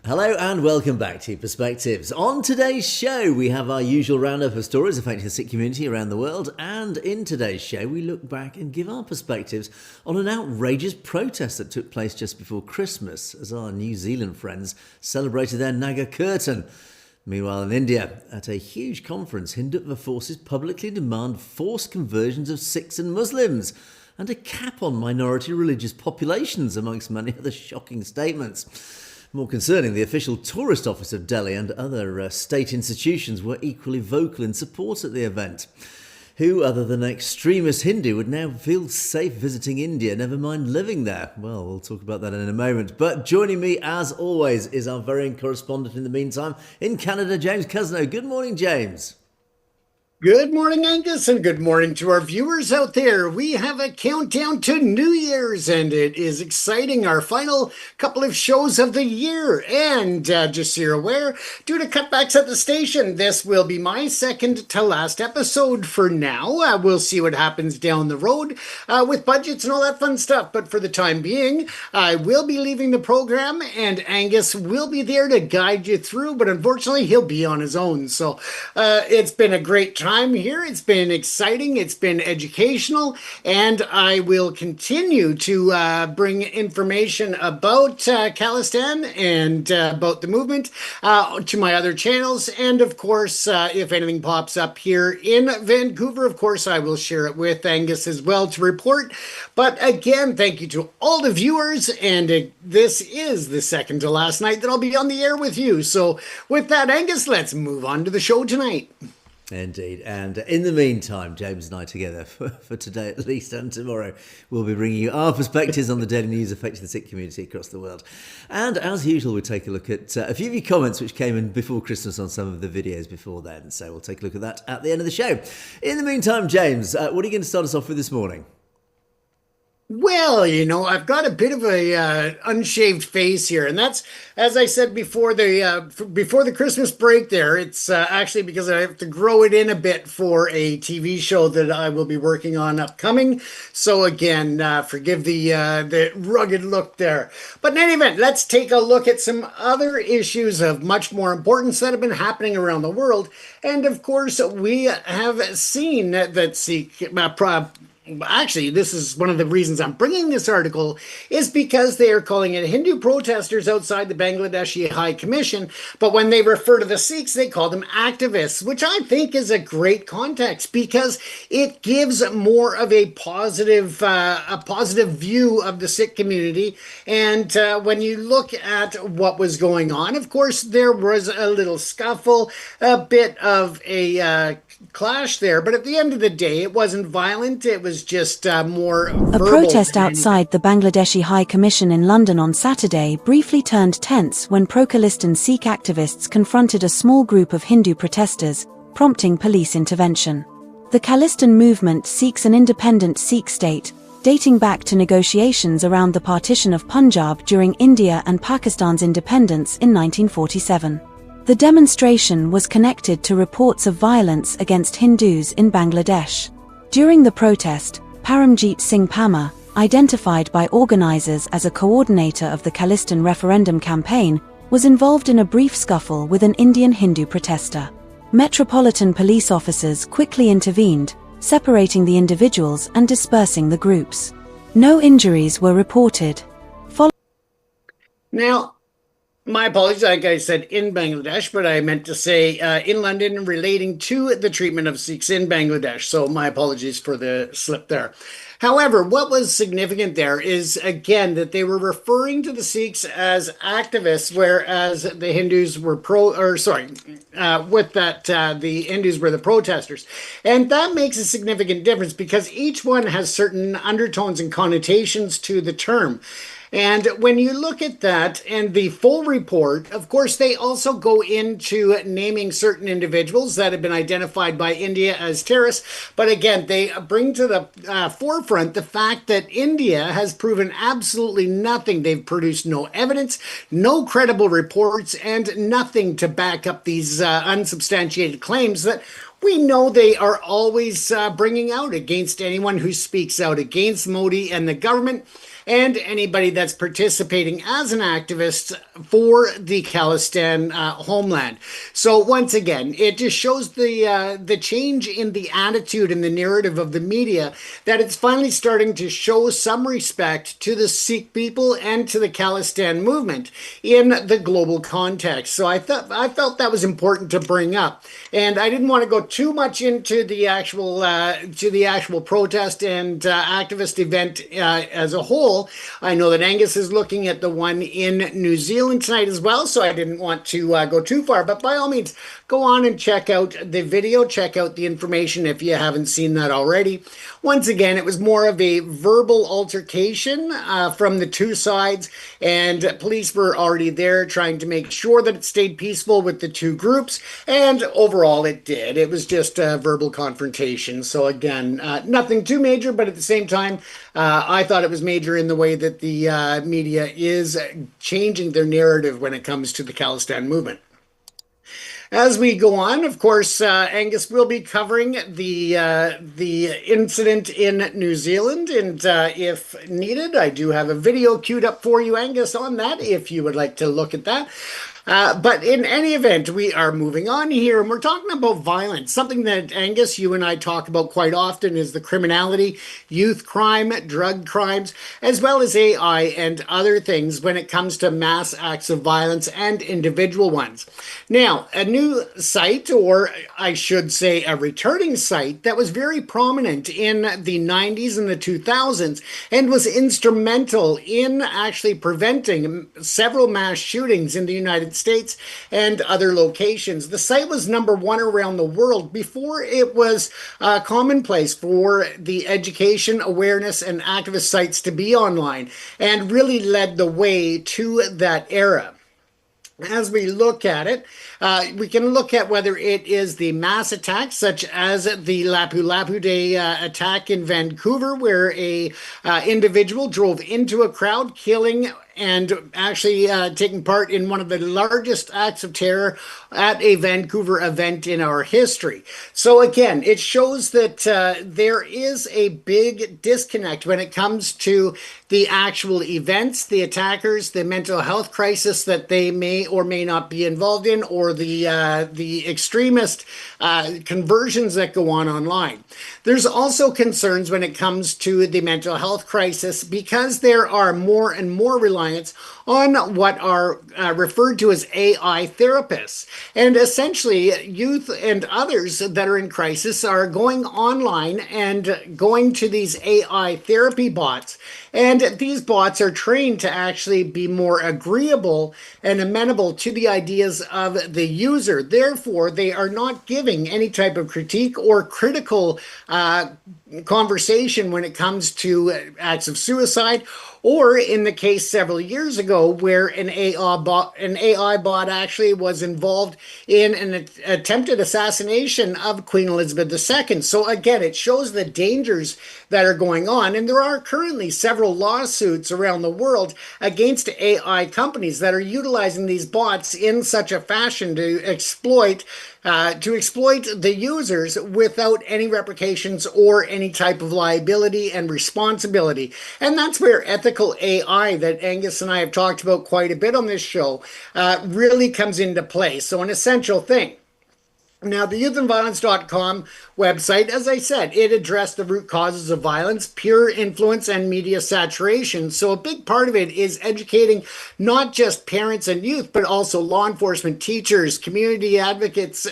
Hello and welcome back to Perspectives. On today's show, we have our usual roundup of stories affecting the Sikh community around the world, and in today's show, we look back and give our perspectives on an outrageous protest that took place just before Christmas as our New Zealand friends celebrated their Nagar Kirtan. Meanwhile, in India, at a huge conference, Hindutva forces publicly demand forced conversions of Sikhs and Muslims and a cap on minority religious populations, amongst many other shocking statements. More concerning, the official tourist office of Delhi and other state institutions were equally vocal in support at the event. Who other than an extremist Hindu would now feel safe visiting India, never mind living there? Well, we'll talk about that in a moment. But joining me, as always, is our very own correspondent in the meantime in Canada, James Cousineau. Good morning, James. Good morning, Angus, and good morning to our viewers out there. We have a countdown to New Year's, and it is exciting. Our final couple of shows of the year. And just so you're aware, due to cutbacks at the station, this will be my second to last episode for now. We'll see what happens down the road with budgets and all that fun stuff. But for the time being, I will be leaving the program, and Angus will be there to guide you through. But unfortunately, he'll be on his own. So it's been a great time here. It's been exciting. It's been educational, and I will continue to bring information about Khalistan and about the movement to my other channels. And of course, if anything pops up here in Vancouver, of course, I will share it with Angus as well to report. But again, thank you to all the viewers, and this is the second to last night that I'll be on the air with you. So with that, Angus, let's move on to the show tonight. Indeed. And in the meantime, James and I together, for today at least and tomorrow, we'll be bringing you our perspectives on the daily news affecting the Sikh community across the world. And as usual, we'll take a look at a few of your comments which came in before Christmas on some of the videos before then. So we'll take a look at that at the end of the show. In the meantime, James, what are you going to start us off with this morning? Well, I've got a bit of a unshaved face here, and that's, as I said before the Christmas break there, it's actually because I have to grow it in a bit for a TV show that I will be working on upcoming. So again, forgive the rugged look there. But in any event, let's take a look at some other issues of much more importance that have been happening around the world. And of course, we have seen that Sikh actually, this is one of the reasons I'm bringing this article, is because they are calling it Hindu protesters outside the Bangladeshi High Commission, but when they refer to the Sikhs, they call them activists, which I think is a great context because it gives more of a positive view of the Sikh community. And when you look at what was going on, of course, there was a little scuffle, a bit of a clash there, but at the end of the day, it wasn't violent. It was just more verbal. A protest outside the Bangladeshi High Commission in London on Saturday briefly turned tense when pro-Khalistan Sikh activists confronted a small group of Hindu protesters, prompting police intervention. The Khalistan movement seeks an independent Sikh state, dating back to negotiations around the partition of Punjab during India and Pakistan's independence in 1947. The demonstration was connected to reports of violence against Hindus in Bangladesh. During the protest, Paramjit Singh Pama, identified by organizers as a coordinator of the Khalistan referendum campaign, was involved in a brief scuffle with an Indian Hindu protester. Metropolitan police officers quickly intervened, separating the individuals and dispersing the groups. No injuries were reported. Now, my apologies, like I said, in Bangladesh, but I meant to say in London relating to the treatment of Sikhs in Bangladesh. So my apologies for the slip there. However, what was significant there is, again, that they were referring to the Sikhs as activists, whereas the Hindus were the Hindus were the protesters. And that makes a significant difference because each one has certain undertones and connotations to the term. And when you look at that and the full report, of course, they also go into naming certain individuals that have been identified by India as terrorists. But again, they bring to the forefront the fact that India has proven absolutely nothing. They've produced no evidence, no credible reports, and nothing to back up these unsubstantiated claims that we know they are always bringing out against anyone who speaks out against Modi and the government. and anybody that's participating as an activist for the Khalistan homeland. So once again, it just shows the change in the attitude and the narrative of the media, that it's finally starting to show some respect to the Sikh people and to the Khalistan movement in the global context. So I felt that was important to bring up, and I didn't want to go too much into the actual protest and activist event as a whole. I know that Angus is looking at the one in New Zealand tonight as well, so I didn't want to go too far. But by all means, go on and check out the video, check out the information if you haven't seen that already. Once again, it was more of a verbal altercation from the two sides, and police were already there trying to make sure that it stayed peaceful with the two groups, and overall it did. It was just a verbal confrontation. So again, nothing too major, but at the same time, I thought it was major in the way that the media is changing their narrative when it comes to the Khalistan movement. As we go on, of course, Angus will be covering the incident in New Zealand, and if needed, I do have a video queued up for you, Angus, on that, if you would like to look at that. But in any event, we are moving on here, and we're talking about violence. Something that, Angus, you and I talk about quite often is the criminality, youth crime, drug crimes, as well as AI and other things when it comes to mass acts of violence and individual ones. Now, a new site, or I should say a returning site, that was very prominent in the 90s and the 2000s and was instrumental in actually preventing several mass shootings in the United States and other locations. The site was #1 around the world before it was commonplace for the education, awareness, and activist sites to be online, and really led the way to that era. As we look at it, we can look at whether it is the mass attacks, such as the Lapu Lapu Day attack in Vancouver, where a individual drove into a crowd, killing and actually taking part in one of the largest acts of terror at a Vancouver event in our history. So again, it shows that there is a big disconnect when it comes to the actual events, the attackers, the mental health crisis that they may or may not be involved in, or the extremist conversions that go on online. There's also concerns when it comes to the mental health crisis, because there are more and more reliance on what are referred to as AI therapists. And essentially, youth and others that are in crisis are going online and going to these AI therapy bots. And these bots are trained to actually be more agreeable and amenable to the ideas of the user. Therefore, they are not giving any type of critique or critical conversation when it comes to acts of suicide, or in the case several years ago where an AI bot actually was involved in an attempted assassination of Queen Elizabeth II. So again, it shows the dangers that are going on, and there are currently several lawsuits around the world against AI companies that are utilizing these bots in such a fashion to exploit the users without any repercussions or any type of liability and responsibility. And that's where ethical AI, that Angus and I have talked about quite a bit on this show, really comes into play. So an essential thing. Now, the youthandviolence.com website, as I said, it addressed the root causes of violence, peer influence, and media saturation. So a big part of it is educating not just parents and youth, but also law enforcement, teachers, community advocates,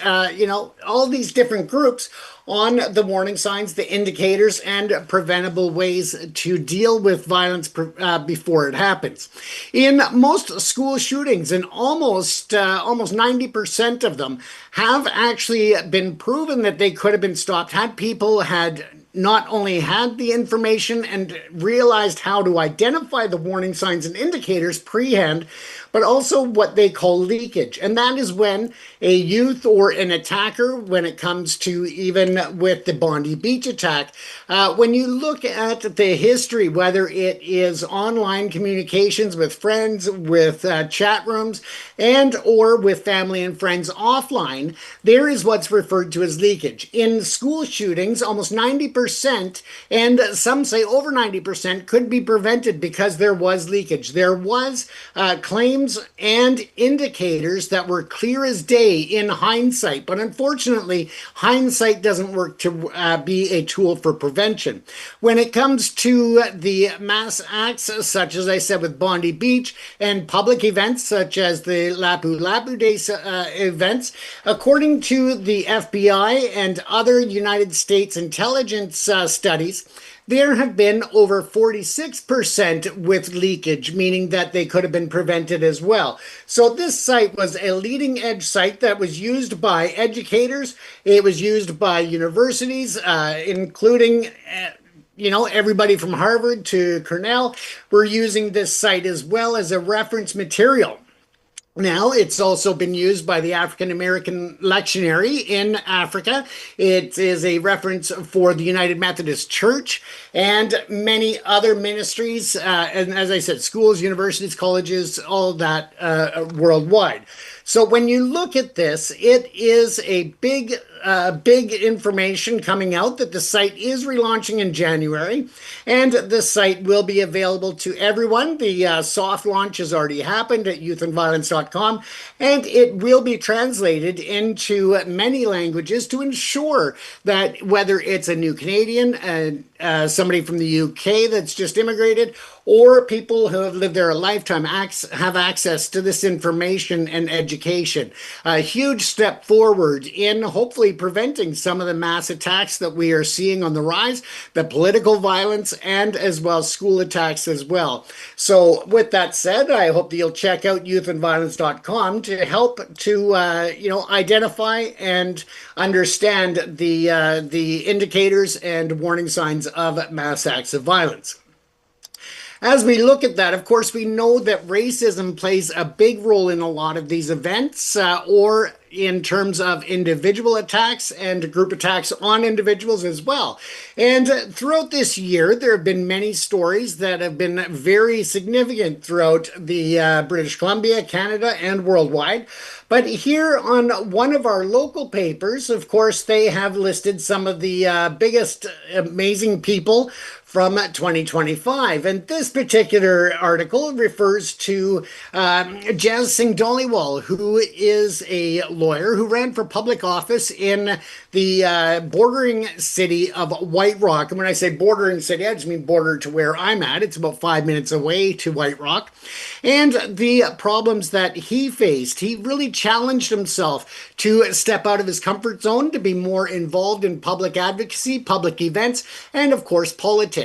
all these different groups on the warning signs, the indicators, and preventable ways to deal with violence before it happens. In most school shootings, and almost 90% of them have actually been proven that they could have been stopped had people had not only had the information and realized how to identify the warning signs and indicators prehand, but also what they call leakage. And that is when a youth or an attacker, when it comes to even with the Bondi Beach attack, when you look at the history, whether it is online communications with friends, with chat rooms, and or with family and friends offline, there is what's referred to as leakage. In school shootings, almost 90%, and some say over 90%, could be prevented because there was leakage. There was claims and indicators that were clear as day in hindsight, but unfortunately, hindsight doesn't work to be a tool for prevention. When it comes to the mass acts, such as I said with Bondi Beach, and public events such as the Lapu Lapu Day events, according to the FBI and other United States intelligence studies, there have been over 46% with leakage, meaning that they could have been prevented as well. So this site was a leading edge site that was used by educators. It was used by universities, including everybody from Harvard to Cornell were using this site as well as a reference material. Now, it's also been used by the African American lectionary in Africa. It is a reference for the United Methodist Church and many other ministries, and as I said, schools, universities, colleges, all that worldwide. So when you look at this, it is a big information coming out that the site is relaunching in January, and the site will be available to everyone. The soft launch has already happened at youthandviolence.com, and it will be translated into many languages to ensure that whether it's a new Canadian, somebody from the UK that's just immigrated, or people who have lived there a lifetime have access to this information and education. A huge step forward in hopefully preventing some of the mass attacks that we are seeing on the rise, the political violence, and as well school attacks as well. So with that said, I hope that you'll check out youthandviolence.com to help to identify and understand the indicators and warning signs of mass acts of violence. As we look at that, of course, we know that racism plays a big role in a lot of these events, or in terms of individual attacks and group attacks on individuals as well. And throughout this year, there have been many stories that have been very significant throughout the British Columbia, Canada, and worldwide. But here on one of our local papers, of course, they have listed some of the biggest amazing people from 2025. And this particular article refers to Jaz Singh Dhaliwal, who is a lawyer who ran for public office in the bordering city of White Rock. And when I say bordering city, I just mean border to where I'm at. It's about 5 minutes away to White Rock. And the problems that he faced, he really challenged himself to step out of his comfort zone, to be more involved in public advocacy, public events, and of course, politics.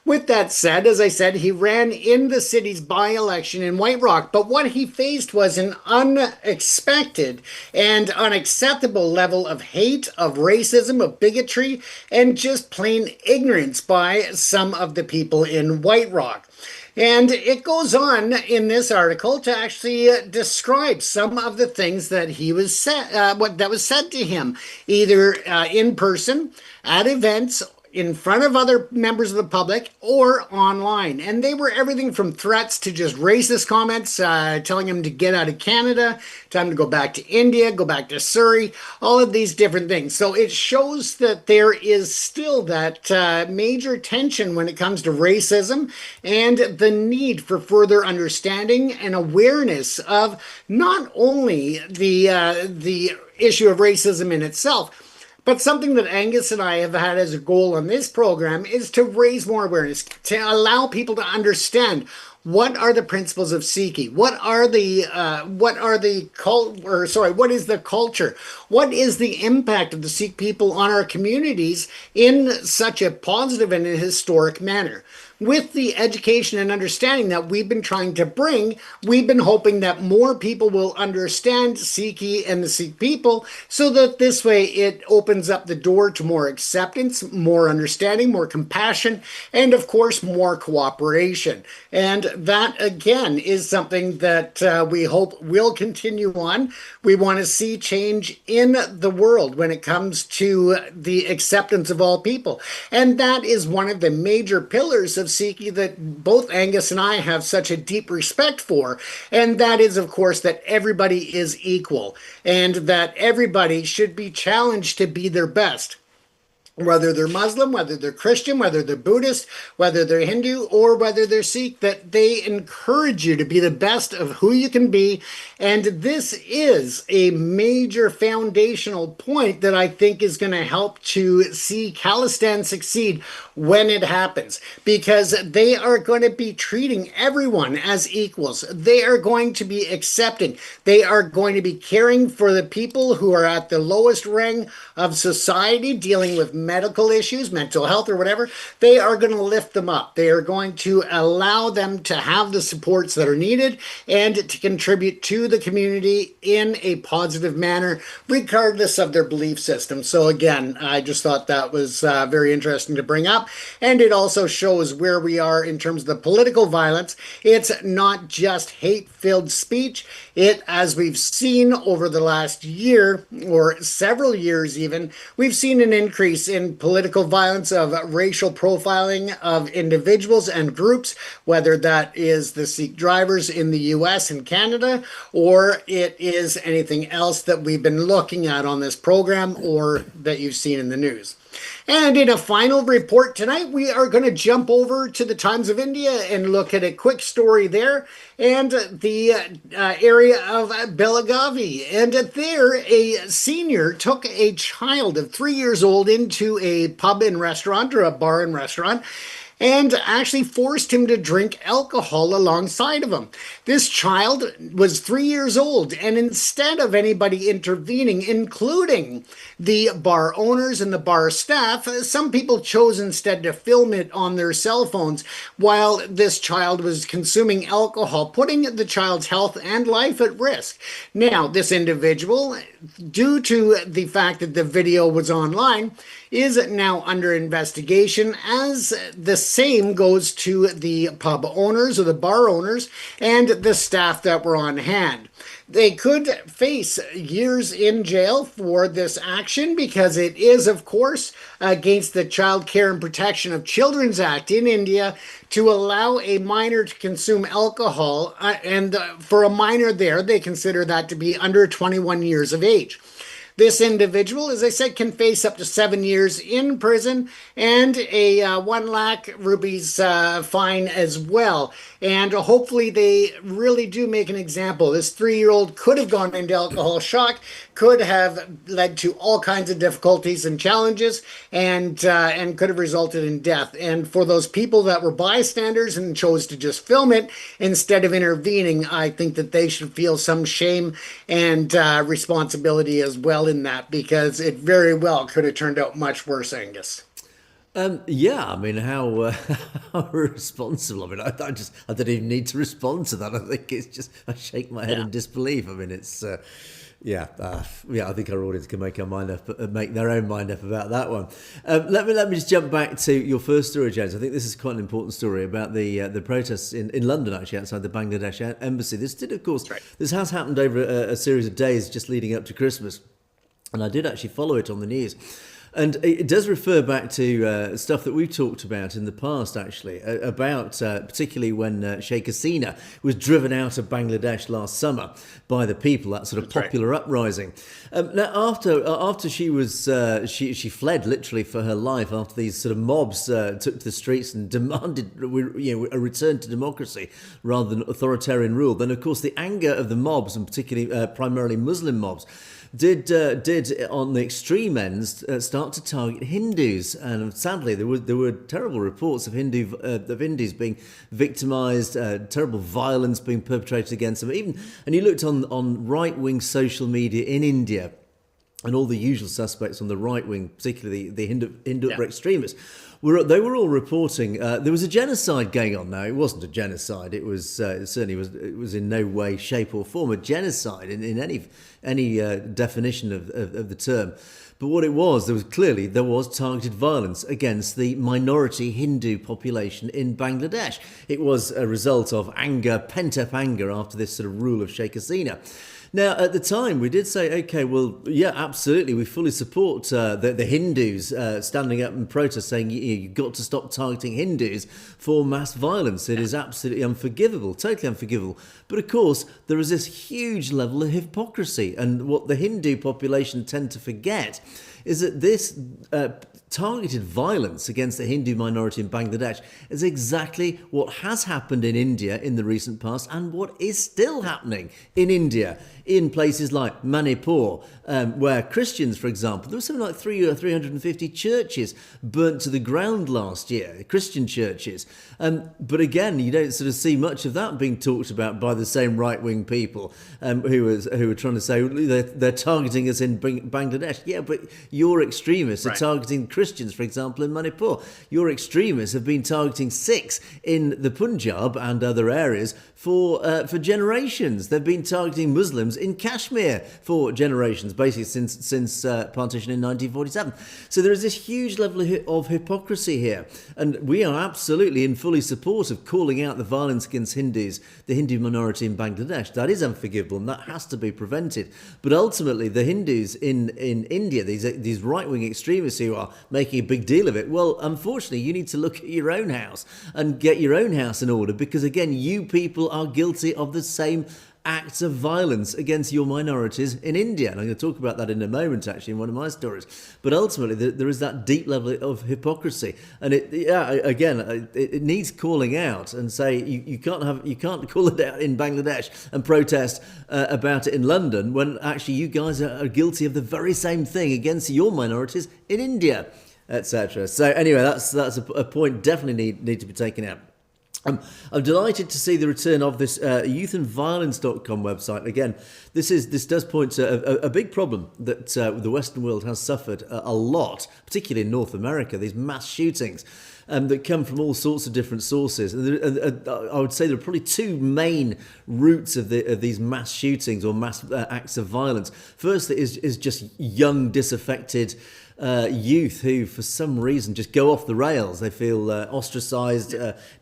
With that said, as I said, he ran in the city's by-election in White Rock, but what he faced was an unexpected and unacceptable level of hate, of racism, of bigotry, and just plain ignorance by some of the people in White Rock. And it goes on in this article to actually describe some of the things that he was said, that was said to him, either in person, at events, in front of other members of the public, or online. And they were everything from threats to just racist comments, telling him to get out of Canada, time to go back to India, go back to Surrey, all of these different things. So it shows that there is still that major tension when it comes to racism and the need for further understanding and awareness of not only the issue of racism in itself, but something that Angus and I have had as a goal on this program is to raise more awareness, to allow people to understand what are the principles of Sikhi, what is the culture, what is the impact of the Sikh people on our communities in such a positive and a historic manner. with the education and understanding that we've been trying to bring, we've been hoping that more people will understand Sikhi and the Sikh people, so that this way it opens up the door to more acceptance, more understanding, more compassion, and of course, more cooperation. And that, again, is something that we hope will continue on. We want to see change in the world when it comes to the acceptance of all people. And that is one of the major pillars of Sikhi that both Angus and I have such a deep respect for. And that is, of course, that everybody is equal and that everybody should be challenged to be their best. Whether they're Muslim, whether they're Christian, whether they're Buddhist, whether they're Hindu, or whether they're Sikh, that they encourage you to be the best of who you can be. And this is a major foundational point that I think is going to help to see Khalistan succeed when it happens, because they are going to be treating everyone as equals. They are going to be accepting. They are going to be caring for the people who are at the lowest rung of society, dealing with medical issues, mental health, or whatever. They are going to lift them up. They are going to allow them to have the supports that are needed and to contribute to the community in a positive manner, regardless of their belief system. So again, I just thought that was very interesting to bring up. And it also shows where we are in terms of the political violence. It's not just hate-filled speech. It, as we've seen over the last year, or several years even, we've seen an increase in political violence of racial profiling of individuals and groups, whether that is the Sikh drivers in the US and Canada, or it is anything else that we've been looking at on this program or that you've seen in the news. And in a final report tonight, we are going to jump over to the Times of India and look at a quick story there and the area of Belagavi. And there, a senior took a child of 3 years old into a pub and restaurant, or a bar and restaurant, and actually forced him to drink alcohol alongside of him. This child was 3 years old, and instead of anybody intervening, including the bar owners and the bar staff, some people chose instead to film it on their cell phones while this child was consuming alcohol, putting the child's health and life at risk. Now, this individual, due to the fact that the video was online, is now under investigation, as the same goes to the pub owners or the bar owners and the staff that were on hand. They could face years in jail for this action, because it is, of course, against the Child Care and Protection of Children's Act in India to allow a minor to consume alcohol. And for a minor there, they consider that to be under 21 years of age. This individual, as I said, can face up to 7 years in prison and a 1 lakh rupees fine as well. And hopefully they really do make an example. This 3-year-old could have gone into alcohol shock, could have led to all kinds of difficulties and challenges, and could have resulted in death. And for those people that were bystanders and chose to just film it instead of intervening, I think that they should feel some shame and responsibility as well in that, because it very well could have turned out much worse, Angus. Yeah, I mean, how responsible. I mean, I don't even need to respond to that. I think it's just, I shake my head in disbelief. I mean, it's, I think our audience can make their own mind up about that one. Let me just jump back to your first story, James. I think this is quite an important story about the protests in London, actually, outside the Bangladesh embassy. This did, of course, this has happened over a series of days just leading up to Christmas. And I did actually follow it on the news. And it does refer back to stuff that we've talked about in the past, actually, about particularly when Sheikh Hasina was driven out of Bangladesh last summer by the people, that sort of popular uprising. Now, after she was she fled literally for her life after these sort of mobs took to the streets and demanded a return to democracy rather than authoritarian rule, then of course the anger of the mobs, and particularly primarily Muslim mobs, did on the extreme ends start to target Hindus, and sadly there were terrible reports of Hindus being victimised, terrible violence being perpetrated against them. And you looked on right-wing social media in India, and all the usual suspects on the right wing, particularly the Hindutva extremists, they were all reporting there was a genocide going on. Now, it wasn't a genocide. It was it was in no way, shape, or form a genocide in any definition of the term. But what it was, there was targeted violence against the minority Hindu population in Bangladesh. It was a result of anger, pent-up anger after this sort of rule of Sheikh Hasina. Now, at the time, we did say, okay, well, yeah, absolutely, we fully support the Hindus standing up in protest, saying you've got to stop targeting Hindus for mass violence. It is absolutely unforgivable, totally unforgivable. But of course, there is this huge level of hypocrisy. And what the Hindu population tend to forget is that this targeted violence against the Hindu minority in Bangladesh is exactly what has happened in India in the recent past and what is still happening in India in places like Manipur, where Christians, for example, there was something like 350 churches burnt to the ground last year, Christian churches. But again, you don't sort of see much of that being talked about by the same right-wing people who are trying to say they're targeting us in Bangladesh. Yeah, but your extremists are targeting Christians, for example, in Manipur. Your extremists have been targeting Sikhs in the Punjab and other areas for generations. They've been targeting Muslims in Kashmir for generations, basically since partition in 1947. So there is this huge level of hypocrisy here, and we are absolutely in fully support of calling out the violence against Hindus, the Hindu minority in Bangladesh. That is unforgivable, and that has to be prevented. But ultimately, the Hindus in India, these right-wing extremists who are making a big deal of it, well, unfortunately, you need to look at your own house and get your own house in order, because again, you people are guilty of the same acts of violence against your minorities in India. And I'm going to talk about that in a moment, actually, in one of my stories. But ultimately, there is that deep level of hypocrisy. And it needs calling out and say, you can't call it out in Bangladesh and protest about it in London when actually you guys are guilty of the very same thing against your minorities in India, etc. So anyway, that's a point definitely need to be taken out. I'm delighted to see the return of this youthandviolence.com website. Again, this does point to a big problem that the Western world has suffered a lot, particularly in North America, these mass shootings that come from all sorts of different sources. And I would say there are probably two main roots of these mass shootings or mass acts of violence. First is just young, disaffected youth who, for some reason, just go off the rails. They feel ostracized,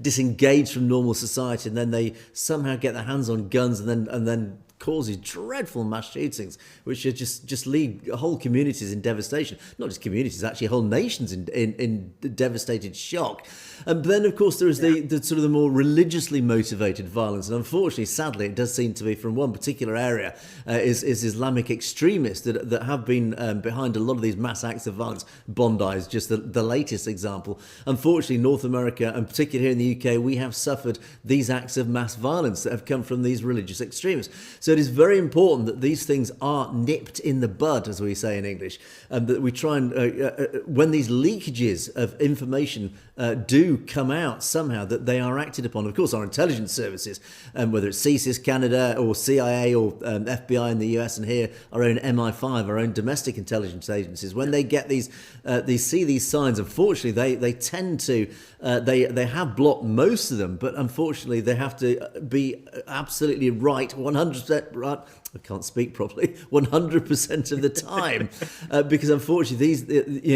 disengaged from normal society, and then they somehow get their hands on guns and then cause these dreadful mass shootings, which are just leave whole communities in devastation. Not just communities, actually whole nations in devastated shock. But then, of course, there is the sort of the more religiously motivated violence. And unfortunately, sadly, it does seem to be from one particular area, is Islamic extremists that have been behind a lot of these mass acts of violence. Bondi is just the latest example. Unfortunately, North America, and particularly here in the UK, we have suffered these acts of mass violence that have come from these religious extremists. So it is very important that these things are nipped in the bud, as we say in English, and that we try and, when these leakages of information do come out somehow, that they are acted upon. Of course, our intelligence services, whether it's CSIS Canada or CIA or FBI in the US, and here our own MI5, our own domestic intelligence agencies, when they get they see these signs, unfortunately, they tend to, they have blocked most of them, but unfortunately, they have to be absolutely right, 100% right. I can't speak properly 100% of the time because unfortunately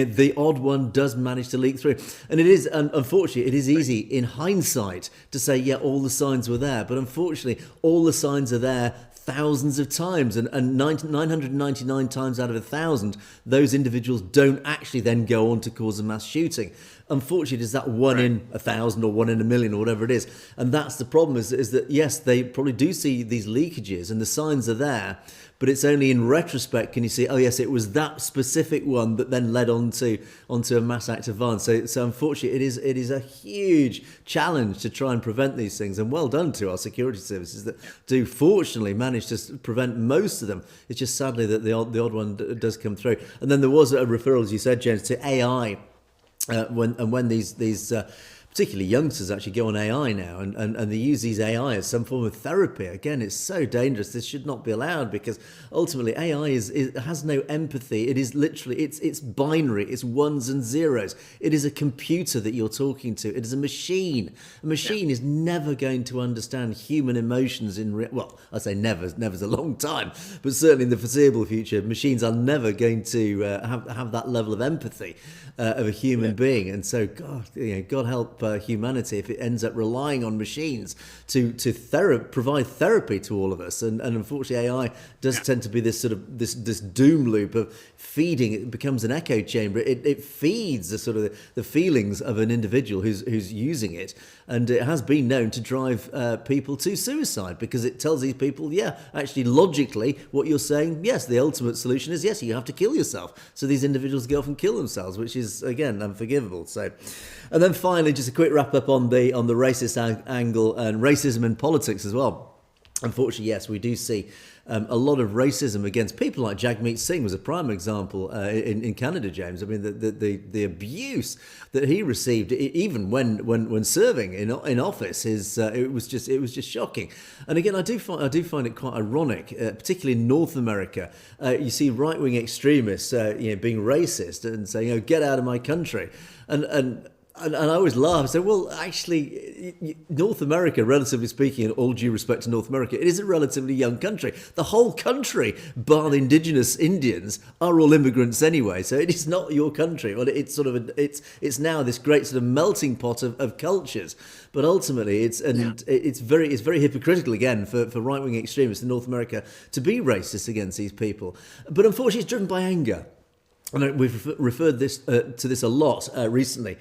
the odd one does manage to leak through, and it is unfortunately it is easy in hindsight to say all the signs were there, but unfortunately all the signs are there thousands of times, and 999 times out of 1,000 those individuals don't actually then go on to cause a mass shooting. Unfortunately, it's that one in 1,000 or 1 in a million or whatever it is. And that's the problem, is that, yes, they probably do see these leakages and the signs are there, but it's only in retrospect can you see, oh yes, it was that specific one that then led onto a mass act of violence. So unfortunately, it is a huge challenge to try and prevent these things. And well done to our security services that do fortunately manage to prevent most of them. It's just sadly that the odd one does come through. And then there was a referral, as you said, James, to AI. When these particularly youngsters actually go on AI now and they use these AI as some form of therapy. Again, it's so dangerous. This should not be allowed, because ultimately AI has no empathy. It is literally, it's binary. It's ones and zeros. It is a computer that you're talking to. It is a machine. A machine is never going to understand human emotions well, I say never. Never's a long time, but certainly in the foreseeable future, machines are never going to have that level of empathy of a human being. And so, God help humanity if it ends up relying on machines to provide therapy to all of us. And unfortunately, AI does tend to be this sort of this doom loop of feeding. It becomes an echo chamber. It feeds the sort of the feelings of an individual who's using it, and it has been known to drive people to suicide, because it tells these people, actually logically, what you're saying, yes, the ultimate solution is yes, you have to kill yourself. So these individuals go off and kill themselves, which is again unforgivable. So, and then finally, just a quick wrap up on the racist angle and racism in politics as well. Unfortunately, yes, we do see a lot of racism against people like Jagmeet Singh was a prime example in Canada, James. I mean, the abuse that he received, even when serving in office, it was just shocking. And again, I do find it quite ironic, particularly in North America. You see right-wing extremists, being racist and saying, "Get out of my country," and I always laugh and say, well, actually, North America, relatively speaking, in all due respect to North America, it is a relatively young country. The whole country, bar the indigenous Indians, are all immigrants anyway. So it is not your country. Well, it's sort of it's now this great sort of melting pot of cultures. But ultimately, it's very hypocritical again for right-wing extremists in North America to be racist against these people. But unfortunately, it's driven by anger. And we've referred to this a lot recently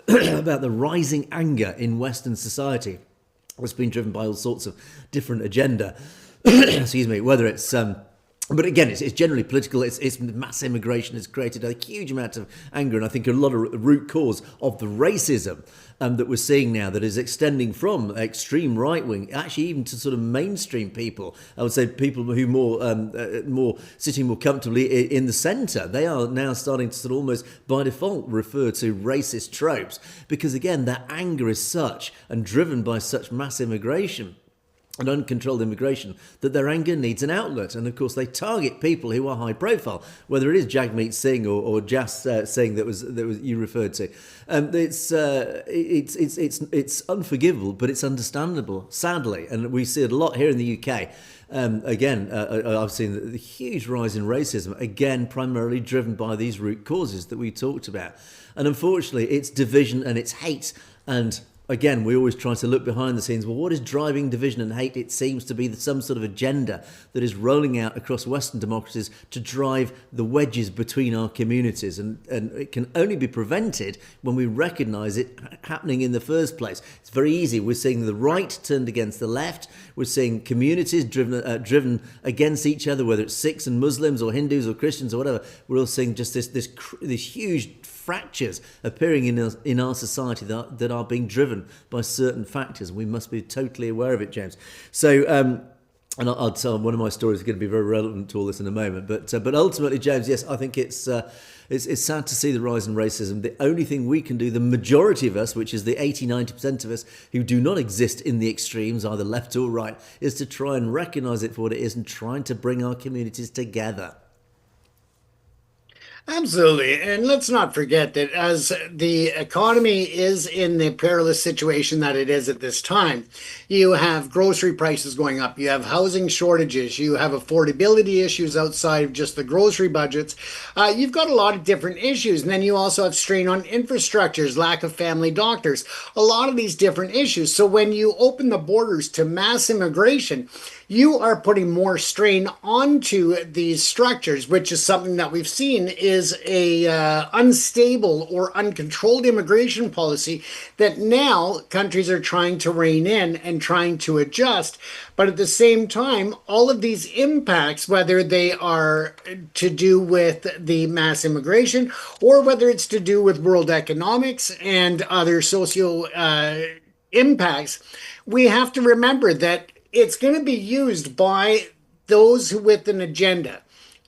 about the rising anger in Western society. It's been driven by all sorts of different agenda. Excuse me, whether it's but again, it's generally political. It's mass immigration has created a huge amount of anger, and I think a lot of root cause of the racism that we're seeing now, that is extending from extreme right wing, actually even to sort of mainstream people. I would say people who more sitting more comfortably in the centre. They are now starting to sort of almost by default refer to racist tropes, because again, their anger is such and driven by such mass immigration and uncontrolled immigration that their anger needs an outlet. And of course, they target people who are high profile, whether it is Jagmeet Singh or Jas Singh that was you referred to. It's unforgivable, but it's understandable, sadly, and we see it a lot here in the UK. I've seen the huge rise in racism, again, primarily driven by these root causes that we talked about. And unfortunately, it's division and it's hate. And again, we always try to look behind the scenes. Well, what is driving division and hate? It seems to be some sort of agenda that is rolling out across Western democracies to drive the wedges between our communities. And it can only be prevented when we recognise it happening in the first place. It's very easy. We're seeing the right turned against the left. We're seeing communities driven against each other, whether it's Sikhs and Muslims or Hindus or Christians or whatever. We're all seeing just this huge fractures appearing in our society that are being driven by certain factors. We must be totally aware of it, James. So, and I'll tell one of my stories is going to be very relevant to all this in a moment. But ultimately, James, yes, I think it's sad to see the rise in racism. The only thing we can do, the majority of us, which is the 80-90% of us who do not exist in the extremes, either left or right, is to try and recognise it for what it is and trying to bring our communities together. Absolutely. And let's not forget that as the economy is in the perilous situation that it is at this time, you have grocery prices going up, you have housing shortages, you have affordability issues outside of just the grocery budgets. You've got a lot of different issues. And then you also have strain on infrastructures, lack of family doctors, a lot of these different issues. So when you open the borders to mass immigration, you are putting more strain onto these structures, which is something that we've seen is a unstable or uncontrolled immigration policy that now countries are trying to rein in and trying to adjust. But at the same time, all of these impacts, whether they are to do with the mass immigration or whether it's to do with world economics and other socio impacts, we have to remember that it's going to be used by those with an agenda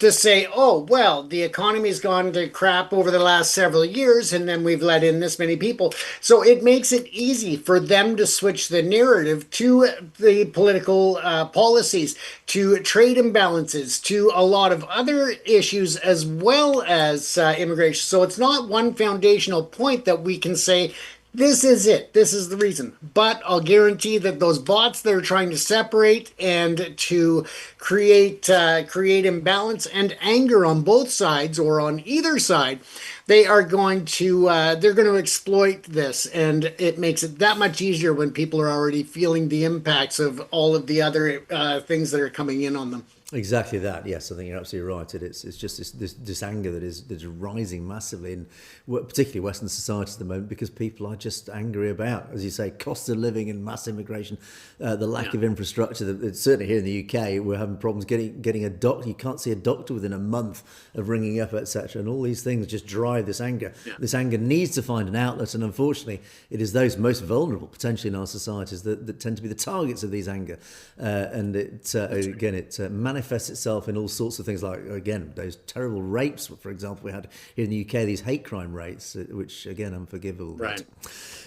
to say, oh, well, the economy's gone to crap over the last several years, and then we've let in this many people. So it makes it easy for them to switch the narrative to the political policies, to trade imbalances, to a lot of other issues, as well as immigration. So it's not one foundational point that we can say, this is it. This is the reason. But I'll guarantee that those bots that are trying to separate and to create imbalance and anger on both sides or on either side, they are going to they're going to exploit this, and it makes it that much easier when people are already feeling the impacts of all of the other things that are coming in on them. Exactly that. Yes, I think you're absolutely right. It's just this anger that's rising massively in particularly Western society at the moment, because people are just angry about, as you say, cost of living and mass immigration, the lack of infrastructure. Certainly here in the UK, we're having problems getting a doctor. You can't see a doctor within a month of ringing up, etc. And all these things just drive this anger. Yeah. This anger needs to find an outlet, and unfortunately, it is those most vulnerable potentially in our societies that tend to be the targets of these anger. And it manifests itself in all sorts of things, like, again, those terrible rapes, for example, we had here in the UK, these hate crime rates, which, again, unforgivable. Right.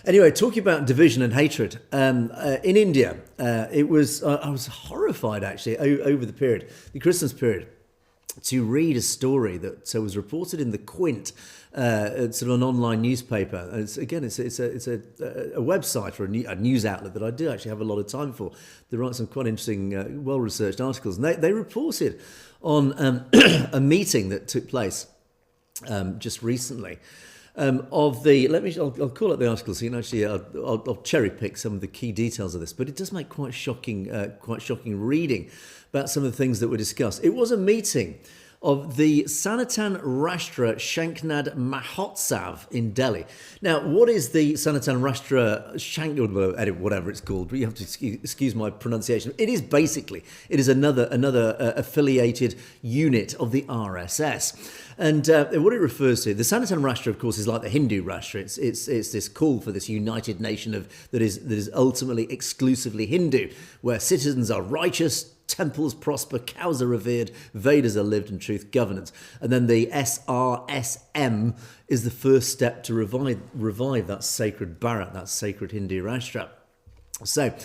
Anyway, talking about division and hatred, in India, I was horrified, actually, over the Christmas period, to read a story that was reported in the Quint, it's sort of an online newspaper. It's a website or a news outlet that I do actually have a lot of time for. They write some quite interesting, well-researched articles, and they reported on a meeting that took place just recently. I'll call up the article so you can actually I'll cherry pick some of the key details of this, but it does make quite shocking reading about some of the things that were discussed. It was a meeting of the Sanatan Rashtra Shankhnad Mahotsav in Delhi. Now, what is the Sanatan Rashtra Shankhnad, whatever it's called, but you have to excuse my pronunciation. It is another affiliated unit of the RSS. And what it refers to, the Sanatan Rashtra, of course, is like the Hindu Rashtra. It's this call for this united nation that is ultimately exclusively Hindu, where citizens are righteous, temples prosper, cows are revered, Vedas are lived, and truth governs. And then the SRSM is the first step to revive that sacred Bharat, that sacred Hindu Rashtra. So,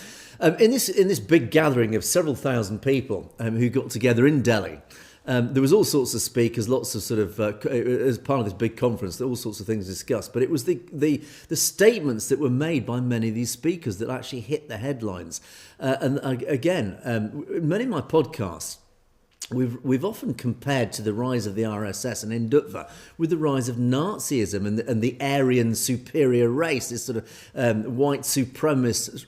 in this big gathering of several thousand people who got together in Delhi, there was all sorts of speakers, lots of sort of, as part of this big conference, all sorts of things discussed. But it was the statements that were made by many of these speakers that actually hit the headlines. And again, many of my podcasts, we've often compared to the rise of the RSS and Hindutva with the rise of Nazism and the Aryan superior race, this sort of white supremacist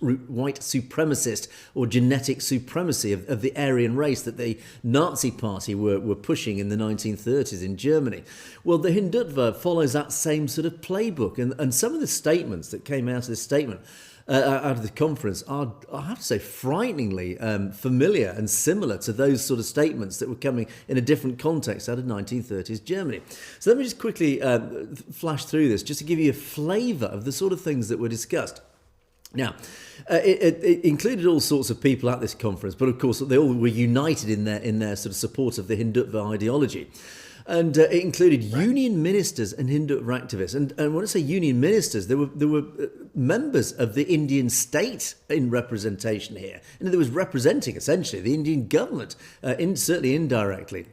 or genetic supremacy of the Aryan race that the Nazi party were pushing in the 1930s in Germany. Well, the Hindutva follows that same sort of playbook, and some of the statements that came out of this statement out of the conference are, I have to say, frighteningly familiar and similar to those sort of statements that were coming in a different context out of 1930s Germany. So let me just quickly flash through this, just to give you a flavour of the sort of things that were discussed. Now, it included all sorts of people at this conference, but of course they all were united in their sort of support of the Hindutva ideology. And it included union ministers and Hindutva activists. And when I say union ministers, there were members of the Indian state in representation here. And there was representing, essentially, the Indian government, certainly indirectly.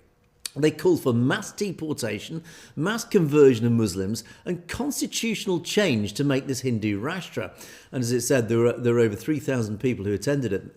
They called for mass deportation, mass conversion of Muslims, and constitutional change to make this Hindu Rashtra. And as it said, there were over 3,000 people who attended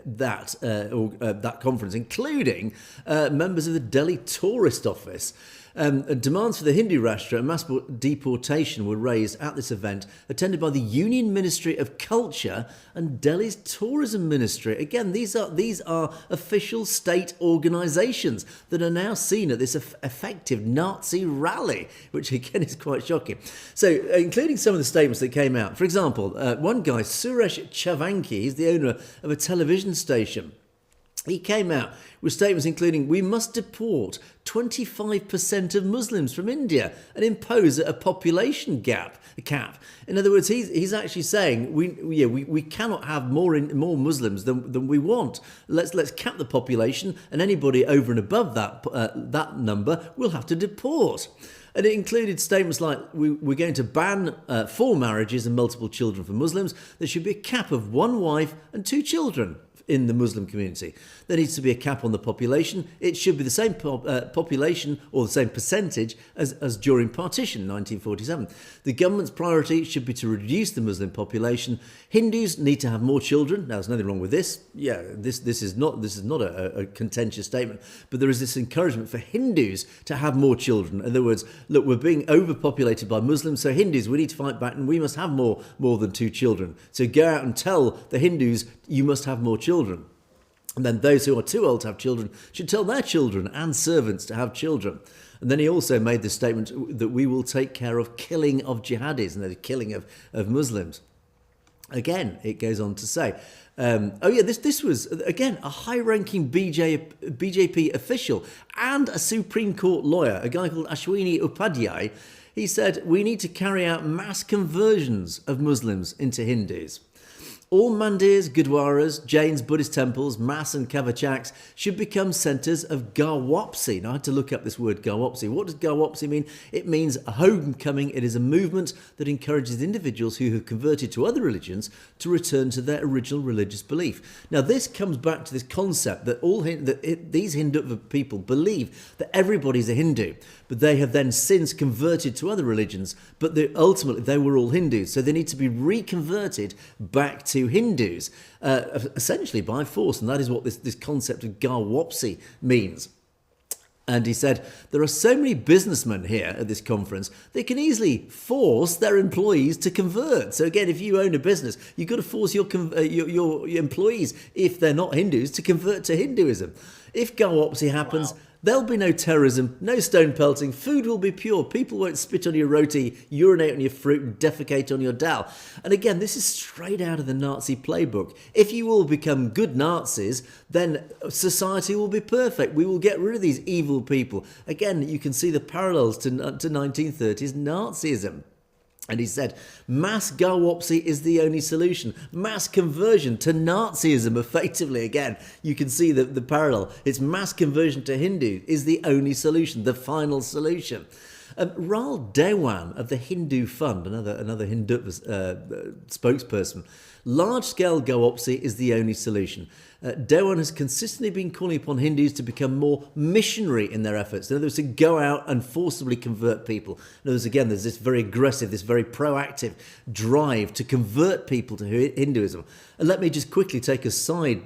that conference, including members of the Delhi Tourist Office. Demands for the Hindu Rashtra and mass deportation were raised at this event, attended by the Union Ministry of Culture and Delhi's Tourism Ministry. Again, these are official state organisations that are now seen at this effective Nazi rally, which again is quite shocking. So, including some of the statements that came out. For example, one guy, Suresh Chavanki, he's the owner of a television station. He came out with statements including, we must deport 25% of Muslims from India and impose a population cap. In other words, he's actually saying we cannot have more Muslims than we want. Let's cap the population, and anybody over and above that number we'll have to deport. And it included statements like, we're going to ban 4 marriages and multiple children for Muslims. There should be a cap of 1 wife and 2 children in the Muslim community. There needs to be a cap on the population. It should be the same population or the same percentage as during partition, 1947. The government's priority should be to reduce the Muslim population. Hindus need to have more children. Now, there's nothing wrong with this. Yeah, this is not a contentious statement, but there is this encouragement for Hindus to have more children. In other words, look, we're being overpopulated by Muslims, so Hindus, we need to fight back, and we must have more than 2 children. So go out and tell the Hindus, you must have more children. And then those who are too old to have children should tell their children and servants to have children. And then he also made the statement that we will take care of killing of jihadis and the killing of Muslims. Again, it goes on to say, this was, again, a high-ranking BJP official and a Supreme Court lawyer, a guy called Ashwini Upadhyay. He said, we need to carry out mass conversions of Muslims into Hindus. All mandirs, gurdwaras, Jains, Buddhist temples, Mas and Kavachaks should become centres of Garwapsi. Now, I had to look up this word Garwapsi. What does Garwapsi mean? It means a homecoming. It is a movement that encourages individuals who have converted to other religions to return to their original religious belief. Now, this comes back to this concept that these Hindutva people believe that everybody's a Hindu, but they have then since converted to other religions, but ultimately they were all Hindus. So they need to be reconverted back to Hindus, essentially by force. And that is what this concept of Garwapsi means. And he said, there are so many businessmen here at this conference, they can easily force their employees to convert. So again, if you own a business, you've got to force your employees, if they're not Hindus, to convert to Hinduism. If Garwapsi happens, there'll be no terrorism, no stone pelting, food will be pure, people won't spit on your roti, urinate on your fruit and defecate on your dal. And again, this is straight out of the Nazi playbook. If you all become good Nazis, then society will be perfect. We will get rid of these evil people. Again, you can see the parallels to 1930s Nazism. And he said, mass Garwapsi is the only solution. Mass conversion to Nazism, effectively, again, you can see the parallel. It's mass conversion to Hindu is the only solution, the final solution. Ral Dewan of the Hindu Fund, another Hindutva spokesperson, large-scale Garwapsi is the only solution. Dewan has consistently been calling upon Hindus to become more missionary in their efforts. In other words, to go out and forcibly convert people. In other words, again, there's this very aggressive, this very proactive drive to convert people to Hinduism. And let me just quickly take a side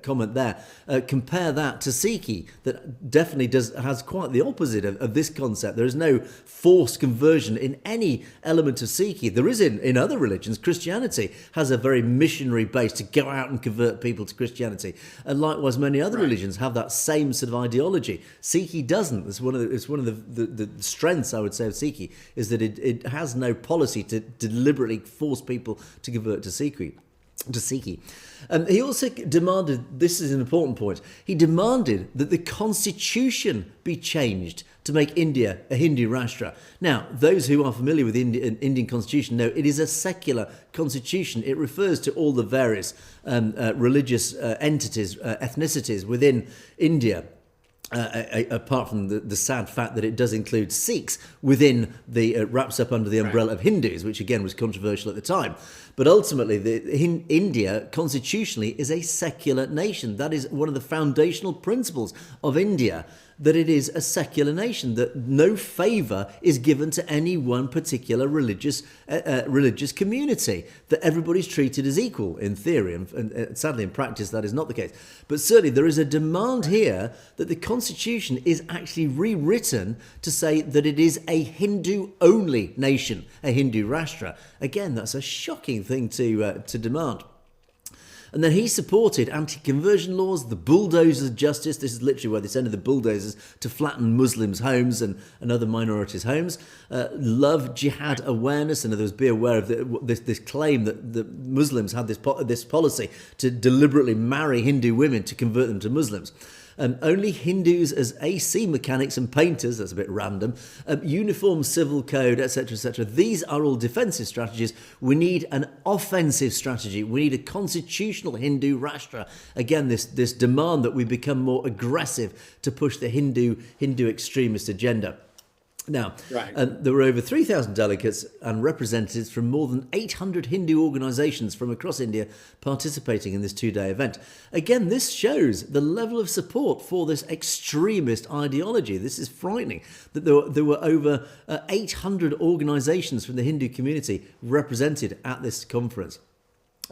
comment there. Compare that to Sikhi, that definitely has quite the opposite of this concept. There is no forced conversion in any element of Sikhi. There is in other religions. Christianity has a very missionary base to go out and convert people to Christianity, and likewise many other religions have that same sort of ideology. Sikhi doesn't. It's one of the strengths, I would say, of Sikhi, is that it has no policy to deliberately force people to convert to Sikhi. He also demanded, this is an important point, he demanded that the constitution be changed to make India a Hindu Rashtra. Now, those who are familiar with the Indian constitution know it is a secular constitution. It refers to all the various religious entities, ethnicities within India. Apart from the sad fact that it does include Sikhs within the wraps up under the umbrella of Hindus, which again was controversial at the time. But ultimately, India constitutionally is a secular nation. That is one of the foundational principles of India, that it is a secular nation, that no favour is given to any one particular religious community, that everybody's treated as equal in theory, and sadly in practice that is not the case. But certainly there is a demand here that the constitution is actually rewritten to say that it is a Hindu-only nation, a Hindu Rashtra. Again, that's a shocking thing to demand. And then he supported anti-conversion laws, the bulldozer justice. This is literally where they send the bulldozers to flatten Muslims' homes and other minorities' homes. Love jihad awareness. In other words, be aware of this claim that the Muslims had this policy to deliberately marry Hindu women to convert them to Muslims. Only Hindus as AC mechanics and painters, that's a bit random, uniform civil code, etc., etc. These are all defensive strategies. We need an offensive strategy. We need a constitutional Hindu Rashtra. Again, this demand that we become more aggressive to push the Hindu extremist agenda. Now, there were over 3,000 delegates and representatives from more than 800 Hindu organisations from across India participating in this two-day event. Again, this shows the level of support for this extremist ideology. This is frightening that there were over 800 organisations from the Hindu community represented at this conference.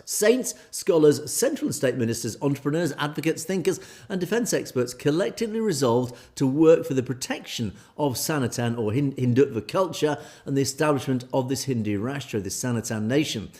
Saints, scholars, central and state ministers, entrepreneurs, advocates, thinkers and defence experts collectively resolved to work for the protection of Sanatan or Hindutva culture and the establishment of this Hindu Rashtra, this Sanatan nation.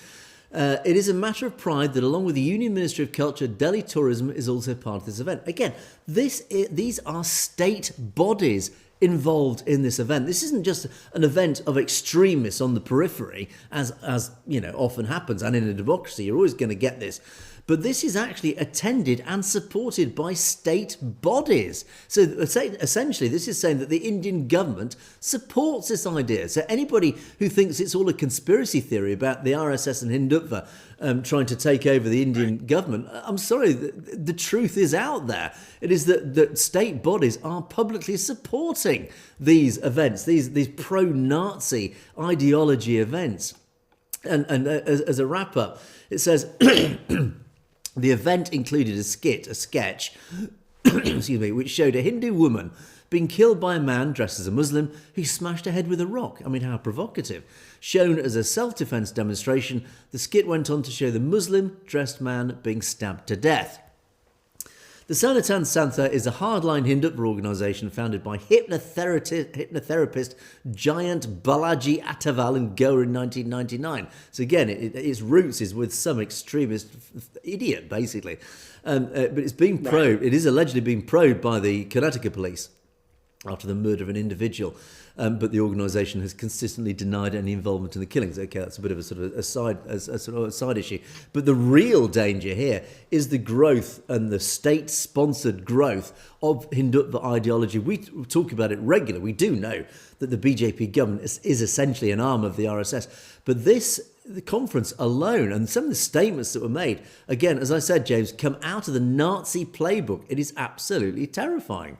It is a matter of pride that along with the Union Ministry of Culture, Delhi Tourism is also part of this event. Again, these are state bodies involved in this event. This isn't just an event of extremists on the periphery, as often happens, and in a democracy you're always going to get this. But this is actually attended and supported by state bodies. So essentially, this is saying that the Indian government supports this idea. So anybody who thinks it's all a conspiracy theory about the RSS and Hindutva trying to take over the Indian government, I'm sorry, the truth is out there. It is that state bodies are publicly supporting these events, these pro-Nazi ideology events. And as a wrap-up, it says... The event included a sketch, excuse me, which showed a Hindu woman being killed by a man dressed as a Muslim who smashed her head with a rock. I mean, how provocative. Shown as a self-defense demonstration, the skit went on to show the Muslim-dressed man being stabbed to death. The Sanatan Santha is a hardline Hindutva organisation founded by hypnotherapist giant Balaji Attaval in Goa in 1999. So again, its roots is with some extremist idiot, basically. But it's being probed. It is allegedly being probed by the Karnataka police after the murder of an individual. But the organisation has consistently denied any involvement in the killings. Okay, that's a bit of a sort of a side issue. But the real danger here is the growth and the state-sponsored growth of Hindutva ideology. We talk about it regularly. We do know that the BJP government is essentially an arm of the RSS. But the conference alone and some of the statements that were made, again, as I said, James, come out of the Nazi playbook. It is absolutely terrifying.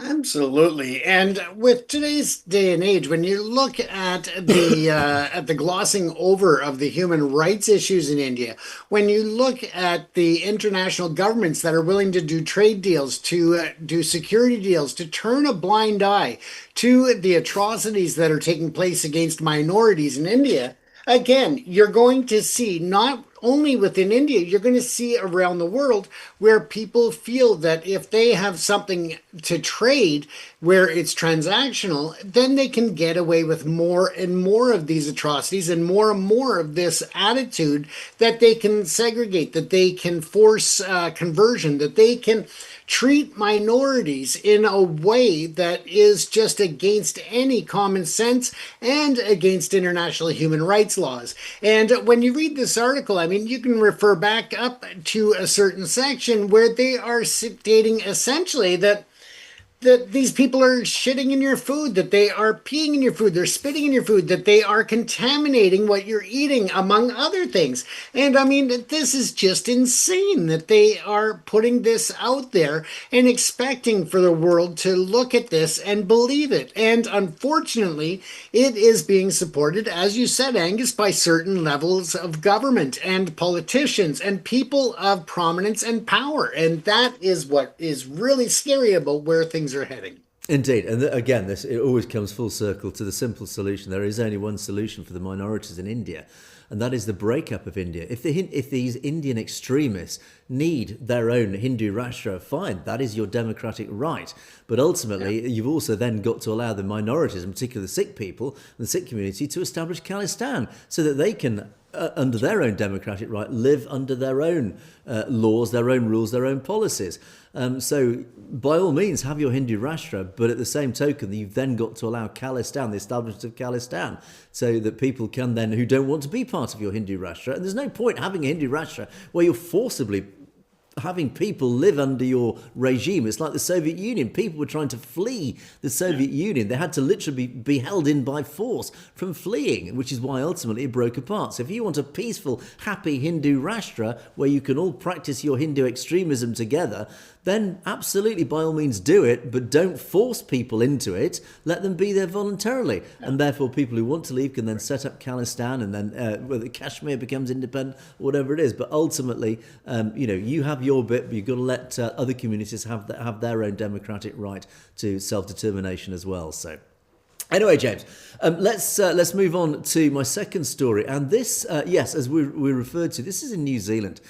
Absolutely. And with today's day and age, when you look at the glossing over of the human rights issues in India, when you look at the international governments that are willing to do trade deals, to do security deals, to turn a blind eye to the atrocities that are taking place against minorities in India, again, you're going to see not only within India, you're going to see around the world where people feel that if they have something to trade where it's transactional, then they can get away with more and more of these atrocities and more of this attitude that they can segregate, that they can force conversion, that they can treat minorities in a way that is just against any common sense and against international human rights laws. And when you read this article, I mean, you can refer back up to a certain section where they are stating essentially that these people are shitting in your food, that they are peeing in your food, they're spitting in your food, that they are contaminating what you're eating, among other things. And I mean, this is just insane that they are putting this out there and expecting for the world to look at this and believe it. And unfortunately, it is being supported, as you said, Angus, by certain levels of government and politicians and people of prominence and power. And that is what is really scary about where things are heading. Indeed, and again, it always comes full circle to the simple solution. There is only one solution for the minorities in India, and that is the breakup of India. If these Indian extremists need their own Hindu Rashtra, fine, that is your democratic right. But ultimately, you've also then got to allow the minorities, in particular the Sikh people, the Sikh community, to establish Khalistan so that they can, under their own democratic right, live under their own laws, their own rules, their own policies. So by all means, have your Hindu Rashtra, but at the same token, you've then got to allow Khalistan, the establishment of Khalistan, so that people can then, who don't want to be part of your Hindu Rashtra, and there's no point having a Hindu Rashtra where you're forcibly having people live under your regime. It's like the Soviet Union. People were trying to flee the Soviet Union. They had to literally be held in by force from fleeing, which is why ultimately it broke apart. So if you want a peaceful, happy Hindu Rashtra where you can all practice your Hindu extremism together, then absolutely, by all means, do it, but don't force people into it. Let them be there voluntarily. And therefore, people who want to leave can then set up Khalistan, and then whether Kashmir becomes independent or whatever it is. But ultimately, you have your bit, but you've got to let other communities have their own democratic right to self-determination as well. So anyway, James, let's move on to my second story. And this, yes, as we referred to, this is in New Zealand.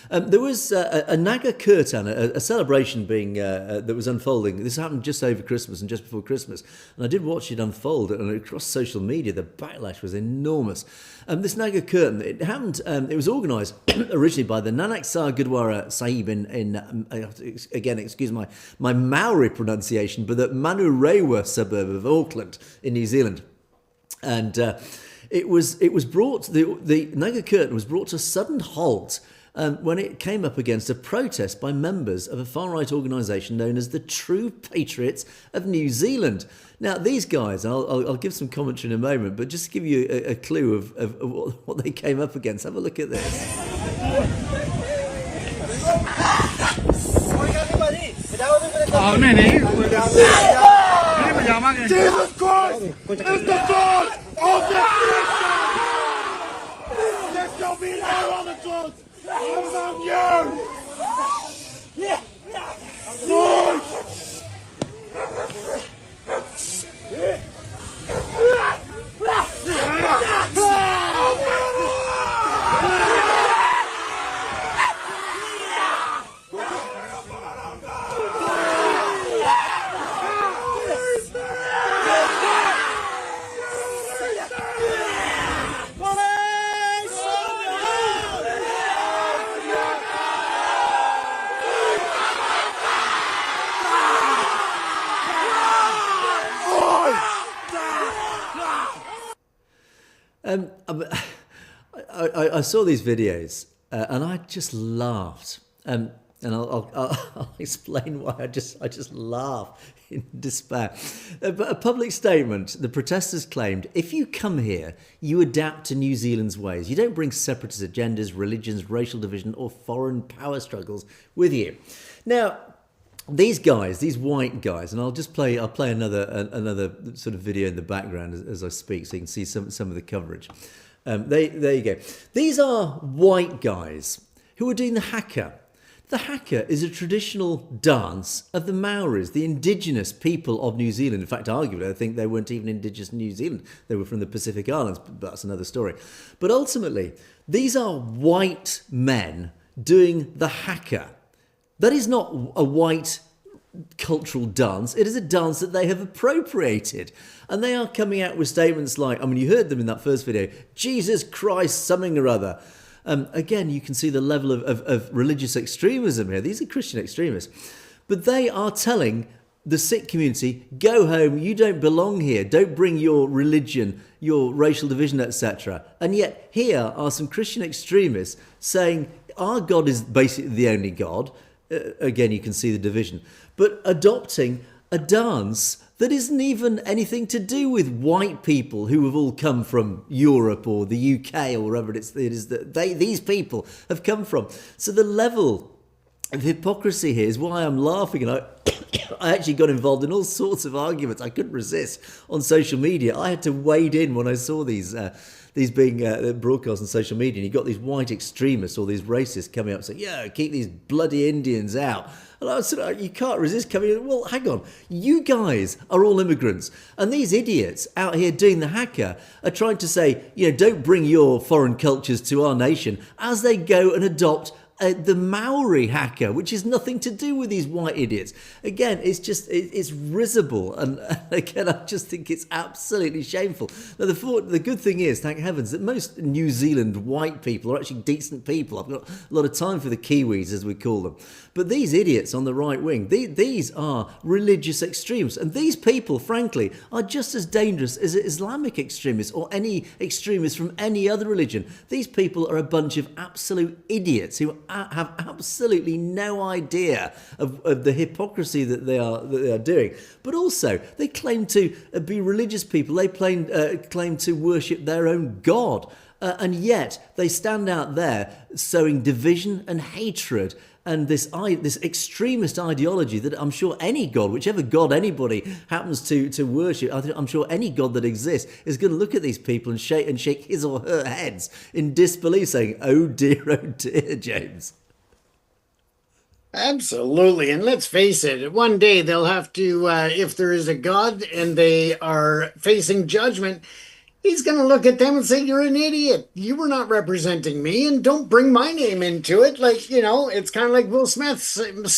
There was a Nagar Kirtan, a celebration being that was unfolding. This happened just over Christmas and just before Christmas. And I did watch it unfold, and across social media, the backlash was enormous. This Nagar Kirtan, it happened, it was organised originally by the Nanak Gurdwara Sahib in again, excuse my Maori pronunciation, but the Manurewa suburb of Auckland in New Zealand. And it was brought, the Nagar Kirtan was brought to a sudden halt when it came up against a protest by members of a far-right organisation known as the True Patriots of New Zealand. Now, these guys, and I'll give some commentary in a moment, but just to give you a clue of what they came up against, have a look at this. Jesus Christ is the God of the There shall be no other God among you! Lord! I saw these videos and I just laughed, and I'll explain why I just laugh in despair. But a public statement, the protesters claimed, if you come here, you adapt to New Zealand's ways. You don't bring separatist agendas, religions, racial division, or foreign power struggles with you. Now, these guys, these white guys, and I'll play another sort of video in the background as I speak, so you can see some of the coverage. There you go. These are white guys who are doing the haka. The haka is a traditional dance of the Maoris, the indigenous people of New Zealand. In fact, arguably, I think they weren't even indigenous in New Zealand. They were from the Pacific Islands, but that's another story. But ultimately, these are white men doing the haka. That is not a white cultural dance. It is a dance that they have appropriated. And they are coming out with statements like, I mean, you heard them in that first video, Jesus Christ, something or other. Again, you can see the level of religious extremism here. These are Christian extremists. But they are telling the Sikh community, go home, you don't belong here, don't bring your religion, your racial division, etc. And yet here are some Christian extremists saying, our God is basically the only God. Again, you can see the division. But adopting a dance that isn't even anything to do with white people who have all come from Europe or the UK or wherever it is that these people have come from. So the level of hypocrisy here is why I'm laughing. And I actually got involved in all sorts of arguments. I couldn't resist on social media. I had to wade in when I saw these being broadcast on social media, and you got these white extremists or these racists coming up saying, yeah, keep these bloody Indians out. And I was sort of, you can't resist coming in. Well, hang on. You guys are all immigrants. And these idiots out here doing the haka are trying to say, don't bring your foreign cultures to our nation as they go and adopt the Maori Haka, which is nothing to do with these white idiots. Again, it's risible, and again, I just think it's absolutely shameful. Now, the good thing is, thank heavens, that most New Zealand white people are actually decent people. I've got a lot of time for the Kiwis, as we call them. But these idiots on the right wing, these are religious extremists, and these people, frankly, are just as dangerous as Islamic extremists or any extremists from any other religion. These people are a bunch of absolute idiots who have absolutely no idea of the hypocrisy that they are doing. But also, they claim to be religious people. They claim to worship their own God. And yet, they stand out there sowing division and hatred and this extremist ideology that I'm sure any God, whichever God anybody happens to worship, I'm sure any God that exists is going to look at these people and shake his or her heads in disbelief, saying, oh dear, James. Absolutely. And let's face it, one day they'll have to, if there is a God and they are facing judgment, he's going to look at them and say, you're an idiot. You were not representing me, and don't bring my name into it. Like, it's kind of like Will Smith said on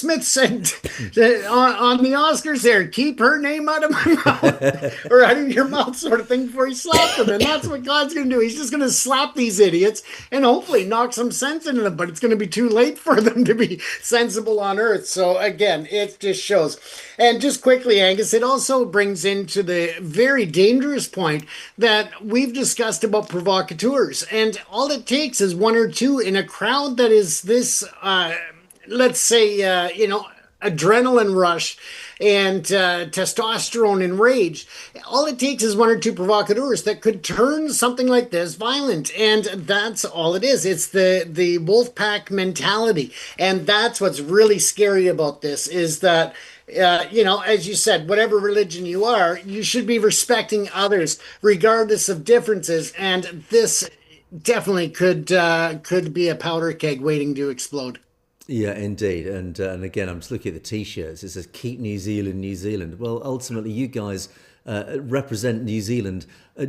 the Oscars there, keep her name out of my mouth or out of your mouth sort of thing before he slapped them. And that's what God's going to do. He's just going to slap these idiots and hopefully knock some sense into them. But it's going to be too late for them to be sensible on earth. So again, it just shows. And just quickly, Angus, it also brings into the very dangerous point that we've discussed about provocateurs, and all it takes is one or two in a crowd that is this, let's say, adrenaline rush and testosterone and rage. All it takes is one or two provocateurs that could turn something like this violent, and that's all it is. It's the wolf pack mentality, and that's what's really scary about this, is that as you said, whatever religion you are, you should be respecting others regardless of differences. And this definitely could be a powder keg waiting to explode. Yeah, indeed. And again, I'm just looking at the T-shirts. It says, keep New Zealand, New Zealand. Well, ultimately, you guys represent New Zealand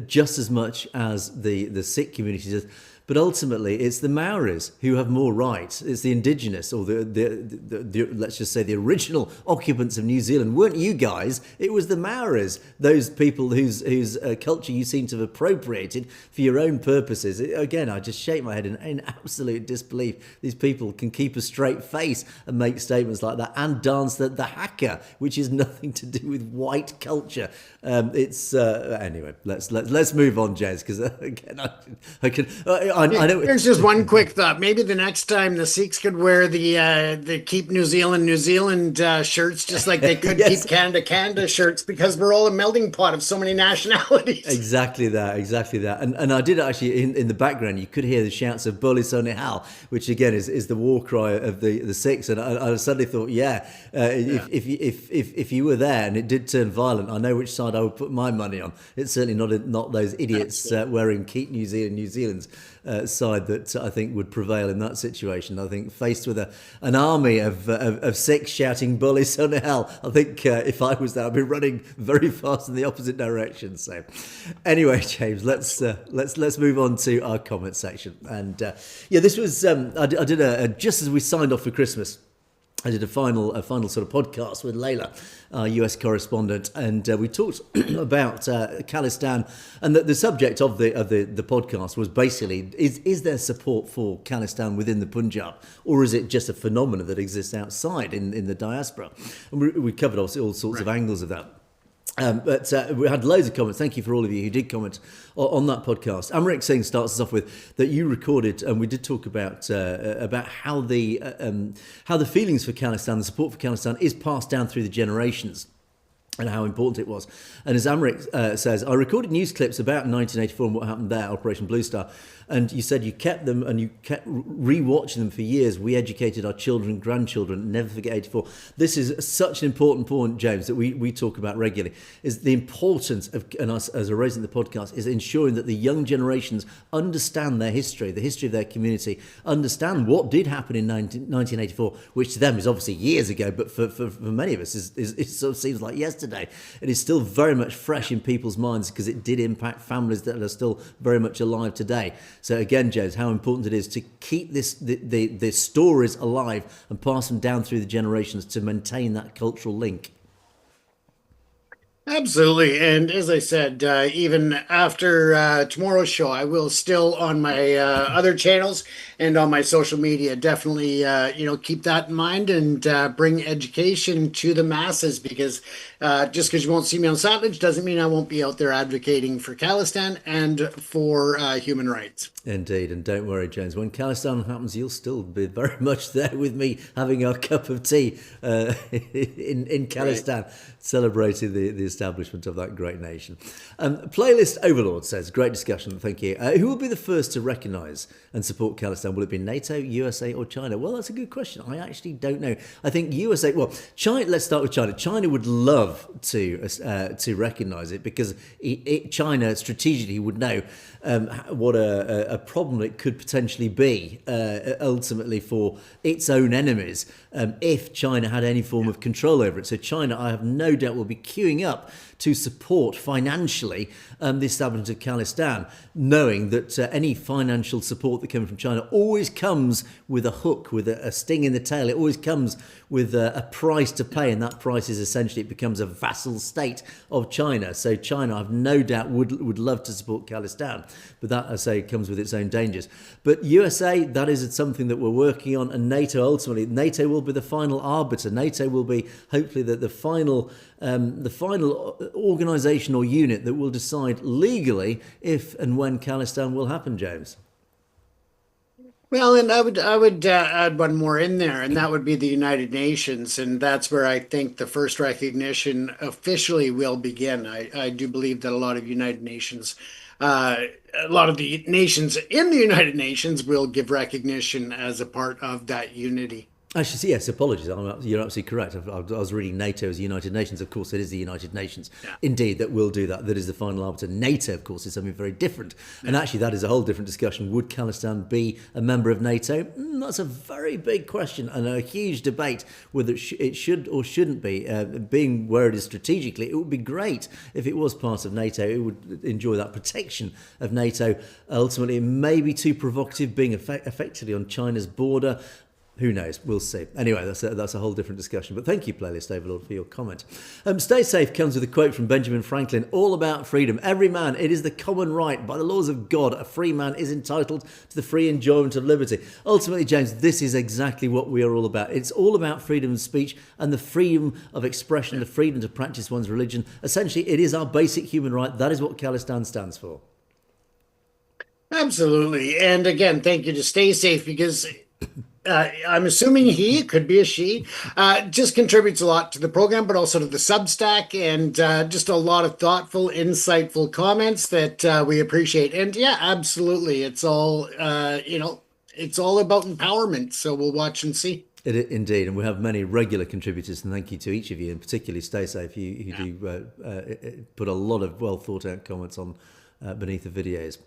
just as much as the Sikh community does. But ultimately, it's the Maoris who have more rights. It's the indigenous, or the let's just say the original occupants of New Zealand. Weren't you guys? It was the Maoris, those people whose culture you seem to have appropriated for your own purposes. Again, I just shake my head in absolute disbelief. These people can keep a straight face and make statements like that and dance the haka, which is nothing to do with white culture. Anyway. Let's move on, Jez, because again, I can. I know. Here's just one quick thought. Maybe the next time the Sikhs could wear the Keep New Zealand shirts, just like they could yes. Keep Canada shirts, because we're all a melting pot of so many nationalities. Exactly that. And I did actually, in the background, you could hear the shouts of Boli Sonihal, which again is the war cry of the Sikhs. And I suddenly thought, if you were there and it did turn violent, I know which side I would put my money on. It's certainly not those idiots wearing Keep New Zealand's side that I think would prevail in that situation. I think faced with an army of Sikhs shouting "Bully son of hell," I think if I was there, I'd be running very fast in the opposite direction. So, anyway, James, let's move on to our comment section. And this was I did just as we signed off for Christmas. I did a final sort of podcast with Layla, our US correspondent, and we talked about Khalistan, and the subject of the podcast was basically is there support for Khalistan within the Punjab, or is it just a phenomenon that exists outside in the diaspora? And we covered all sorts of angles of that. But we had loads of comments. Thank you for all of you who did comment on that podcast. Amrit Singh starts us off with that you recorded, and we did talk about how the feelings for Khalistan, the support for Khalistan, is passed down through the generations, and how important it was. And as Amrit says, I recorded news clips about 1984 and what happened there, Operation Blue Star. And you said you kept them and you kept re-watching them for years. We educated our children and grandchildren. Never forget 84. This is such an important point, James, that we talk about regularly, is the importance of, and us as a raising the podcast, is ensuring that the young generations understand their history, the history of their community, understand what did happen in 1984, which to them is obviously years ago, but for many of us it sort of seems like yesterday. It is still very much fresh in people's minds because it did impact families that are still very much alive today. So again, James, how important it is to keep the stories alive and pass them down through the generations to maintain that cultural link. Absolutely. And as I said, even after tomorrow's show, I will still on my other channels and on my social media definitely, keep that in mind and bring education to the masses, because just because you won't see me on Satledge doesn't mean I won't be out there advocating for Khalistan and for human rights. Indeed, and don't worry, James, when Khalistan happens, you'll still be very much there with me having our cup of tea in Khalistan, right, celebrating the establishment of that great nation. Playlist Overlord says, great discussion, thank you. Who will be the first to recognise and support Khalistan? Will it be NATO, USA or China? Well, that's a good question. I actually don't know. I think USA, well, China, let's start with China. China would love to recognise it, because China strategically would know what a problem it could potentially be ultimately for its own enemies if China had any form of control over it. So China, I have no doubt, will be queuing up to support financially the establishment of Khalistan, knowing that any financial support that comes from China always comes with a hook, with a sting in the tail. It always comes with a price to pay, and that price is essentially it becomes a vassal state of China. So China, I've no doubt, would love to support Khalistan, but that, I say, comes with its own dangers. But USA, that is something that we're working on, and NATO, ultimately, NATO will be the final arbiter. NATO will be hopefully the final organisation or unit that will decide legally if and when Khalistan will happen, James. Well, and I would add one more in there, and that would be the United Nations, and that's where I think the first recognition officially will begin. I do believe that a lot of the nations in the United Nations will give recognition as a part of that unity. Actually, yes, apologies. You're absolutely correct. I was reading NATO as the United Nations. Of course, it is the United Nations, indeed, that will do that. That is the final arbiter. NATO, of course, is something very different. Yeah. And actually, that is a whole different discussion. Would Khalistan be a member of NATO? That's a very big question and a huge debate whether it should or shouldn't be. Being where it is strategically, it would be great if it was part of NATO. It would enjoy that protection of NATO. Ultimately, it may be too provocative, being effectively on China's border. Who knows? We'll see. Anyway, that's a whole different discussion. But thank you, Playlist Overlord, for your comment. Stay Safe comes with a quote from Benjamin Franklin, all about freedom. Every man, it is the common right. By the laws of God, a free man is entitled to the free enjoyment of liberty. Ultimately, James, this is exactly what we are all about. It's all about freedom of speech and the freedom of expression, the freedom to practice one's religion. Essentially, it is our basic human right. That is what Khalistan stands for. Absolutely. And again, thank you to Stay Safe, because I'm assuming he, could be a she, just contributes a lot to the program, but also to the Substack, and just a lot of thoughtful, insightful comments that we appreciate. And yeah, absolutely. It's all, it's all about empowerment. So we'll watch and see. Indeed, and we have many regular contributors, and thank you to each of you, and particularly Stay Safe, who do put a lot of well thought out comments on beneath the videos.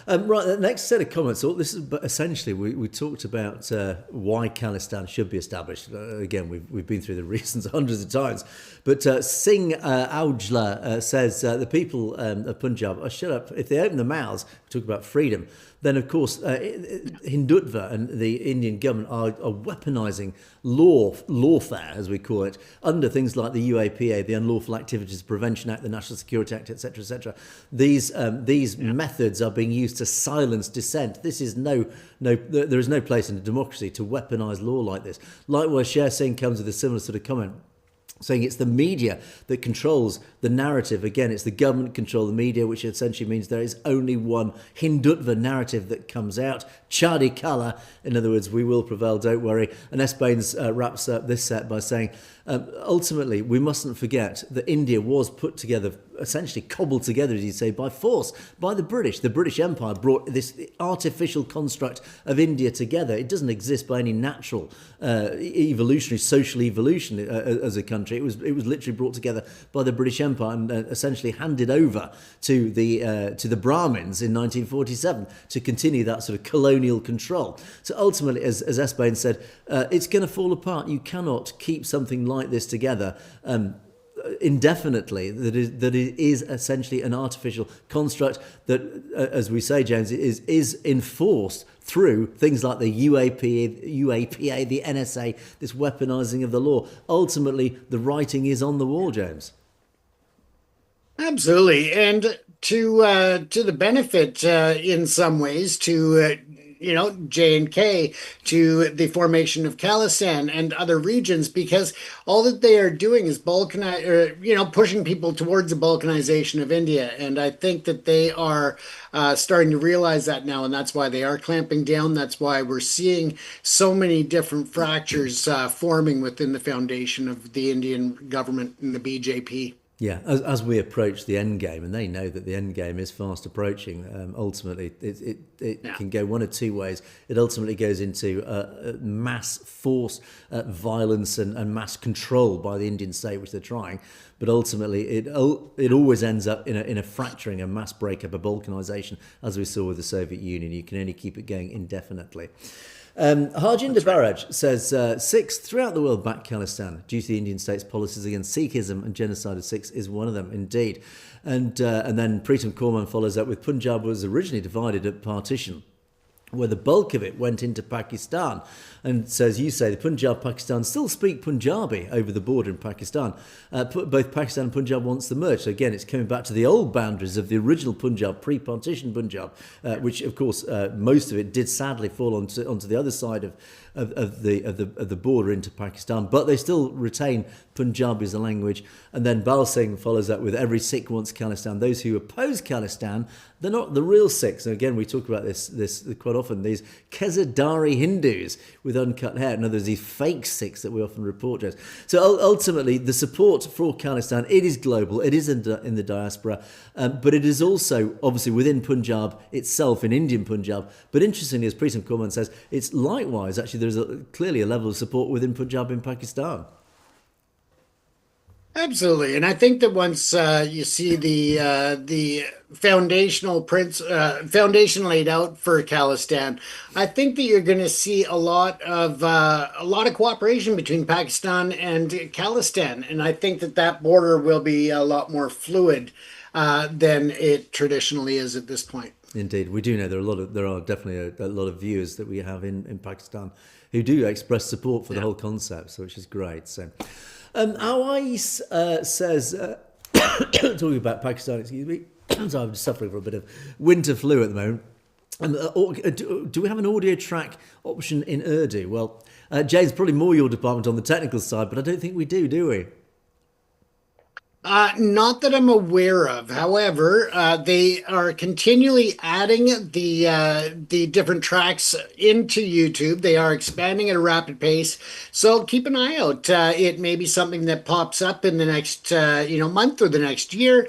Right, the next set of comments. This is essentially we talked about why Khalistan should be established. Again, we've been through the reasons hundreds of times. But Singh Aujla says the people of Punjab are shut up if they open their mouths. We talk about freedom. Then, of course, Hindutva and the Indian government are weaponising lawfare, as we call it, under things like the UAPA, the Unlawful Activities Prevention Act, the National Security Act, etc., etc. These methods are being used to silence dissent. This is there is no place in a democracy to weaponise law like this. Likewise, Sher Singh comes with a similar sort of comment, saying it's the media that controls the narrative. Again, it's the government control the media, which essentially means there is only one Hindutva narrative that comes out. Chadi Kala, in other words, we will prevail, don't worry. And S. Baines wraps up this set by saying, ultimately, we mustn't forget that India was put together, essentially cobbled together, as you say, by force, by the British. The British Empire brought this artificial construct of India together. It doesn't exist by any natural evolutionary, social evolution as a country. It was literally brought together by the British Empire and essentially handed over to the Brahmins in 1947 to continue that sort of colonial control. So ultimately, as S. Baines said, it's going to fall apart. You cannot keep something like this together indefinitely, that it is essentially an artificial construct that, as we say, James, is enforced through things like the UAPA, the NSA, this weaponizing of the law. Ultimately, the writing is on the wall, James. Absolutely, and to the benefit, in some ways, to J&K, to the formation of Khalistan and other regions, because all that they are doing is pushing people towards the balkanization of India, and I think that they are starting to realize that now, and that's why they are clamping down. That's why we're seeing so many different fractures forming within the foundation of the Indian government and the BJP. Yeah, as we approach the end game, and they know that the end game is fast approaching, ultimately it can go one of two ways. It ultimately goes into mass force, violence and mass control by the Indian state, which they're trying. But ultimately, it always ends up in a fracturing, a mass breakup, a balkanization, as we saw with the Soviet Union. You can only keep it going indefinitely. Harjinder Baraj says Sikhs throughout the world back Khalistan due to the Indian state's policies against Sikhism, and genocide of Sikhs is one of them, indeed. And then Pritam Korman follows up with Punjab was originally divided at partition, where the bulk of it went into Pakistan. And so, as you say, the Punjab, Pakistan still speak Punjabi over the border in Pakistan. Both Pakistan and Punjab wants to merge. So again, it's coming back to the old boundaries of the original Punjab, pre-partition Punjab, which, of course, most of it did sadly fall onto the other side of the border into Pakistan. But they still retain Punjabi as a language. And then Bal Singh follows up with every Sikh wants Khalistan. Those who oppose Khalistan, they're not the real Sikhs. And again, we talk about this quite often. These Kezadari Hindus with uncut hair, in other words, these fake Sikhs that we often report to us. So ultimately, the support for Khalistan, it is global, it is in the diaspora, but it is also obviously within Punjab itself, in Indian Punjab. But interestingly, as Pritam Korman says, it's likewise, actually, there's clearly a level of support within Punjab in Pakistan. Absolutely, and I think that once you see the foundation laid out for Khalistan, I think that you're going to see a lot of cooperation between Pakistan and Khalistan, and I think that border will be a lot more fluid than it traditionally is at this point. Indeed, we do know there are definitely a lot of viewers that we have in Pakistan who do express support for the whole concept, so which is great. So. Awais says, talking about Pakistan, excuse me, so I'm suffering from a bit of winter flu at the moment. Do we have an audio track option in Urdu? Well, James, probably more your department on the technical side, but I don't think we do we? Not that I'm aware of. However, they are continually adding the different tracks into YouTube. They are expanding at a rapid pace. So keep an eye out. It may be something that pops up in the next month or the next year.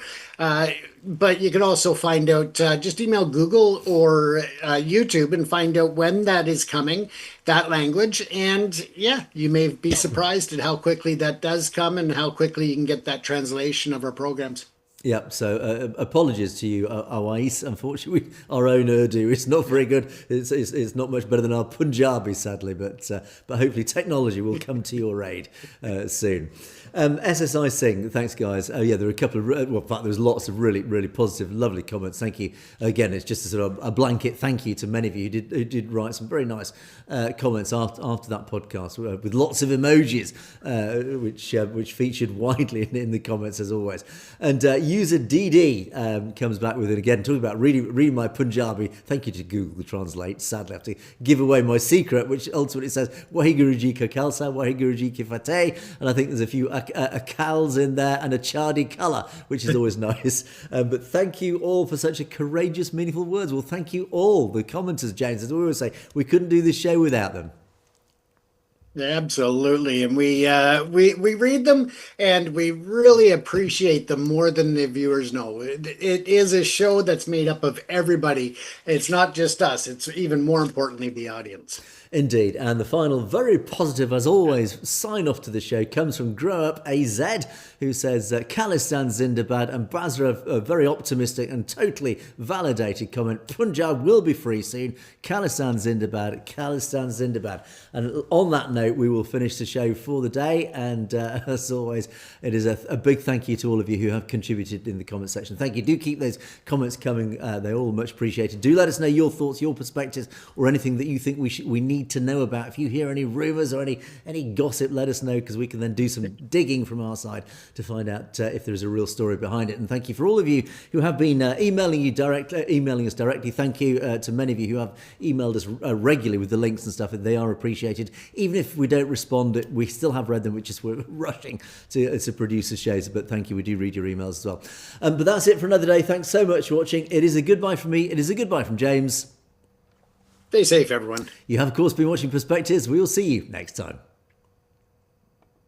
But you can also find out, just email Google or YouTube and find out when that is coming, that language. And yeah, you may be surprised at how quickly that does come and how quickly you can get that translation of our programs. Yeah, so apologies to you, Awais. Unfortunately, our own Urdu is not very good. It's not much better than our Punjabi, sadly, but hopefully technology will come to your aid soon. SSI Singh, thanks guys. Oh yeah, there are a couple of, in fact, there's lots of really, really positive, lovely comments. Thank you. Again, it's just a sort of a blanket thank you to many of you who did write some very nice comments after that podcast with lots of emojis, which featured widely in the comments as always. And user DD comes back with it again, talking about reading my Punjabi. Thank you to Google Translate. Sadly, I have to give away my secret, which ultimately says Waheguru Ji Ka Khalsa, Waheguru Ji Ki Fateh. And I think there's a few Akals in there and a Chardi colour, which is always nice. But thank you all for such a courageous, meaningful words. Well, thank you all, the commenters, James. As we always say, we couldn't do this show without them. Absolutely, and we read them, and we really appreciate them more than the viewers know. It is a show that's made up of everybody. It's not just us. It's even more importantly the audience. Indeed, and the final, very positive as always, sign off to the show comes from Grow Up AZ, who says Khalistan Zindabad, and Basra, a very optimistic and totally validated comment. Punjab will be free soon. Khalistan Zindabad, Khalistan Zindabad. And on that note, we will finish the show for the day. And as always, it is a big thank you to all of you who have contributed in the comment section. Thank you. Do keep those comments coming. They're all much appreciated. Do let us know your thoughts, your perspectives, or anything that you think we need to know about. If you hear any rumours or any gossip, let us know, because we can then do some digging from our side to find out if there is a real story behind it. And thank you for all of you who have been emailing us directly. Thank you to many of you who have emailed us regularly with the links and stuff. They are appreciated. Even if we don't respond, we still have read them. We're rushing to produce the shows. But thank you. We do read your emails as well. But that's it for another day. Thanks so much for watching. It is a goodbye from me. It is a goodbye from James. Stay safe, everyone. You have, of course, been watching Perspectives. We will see you next time.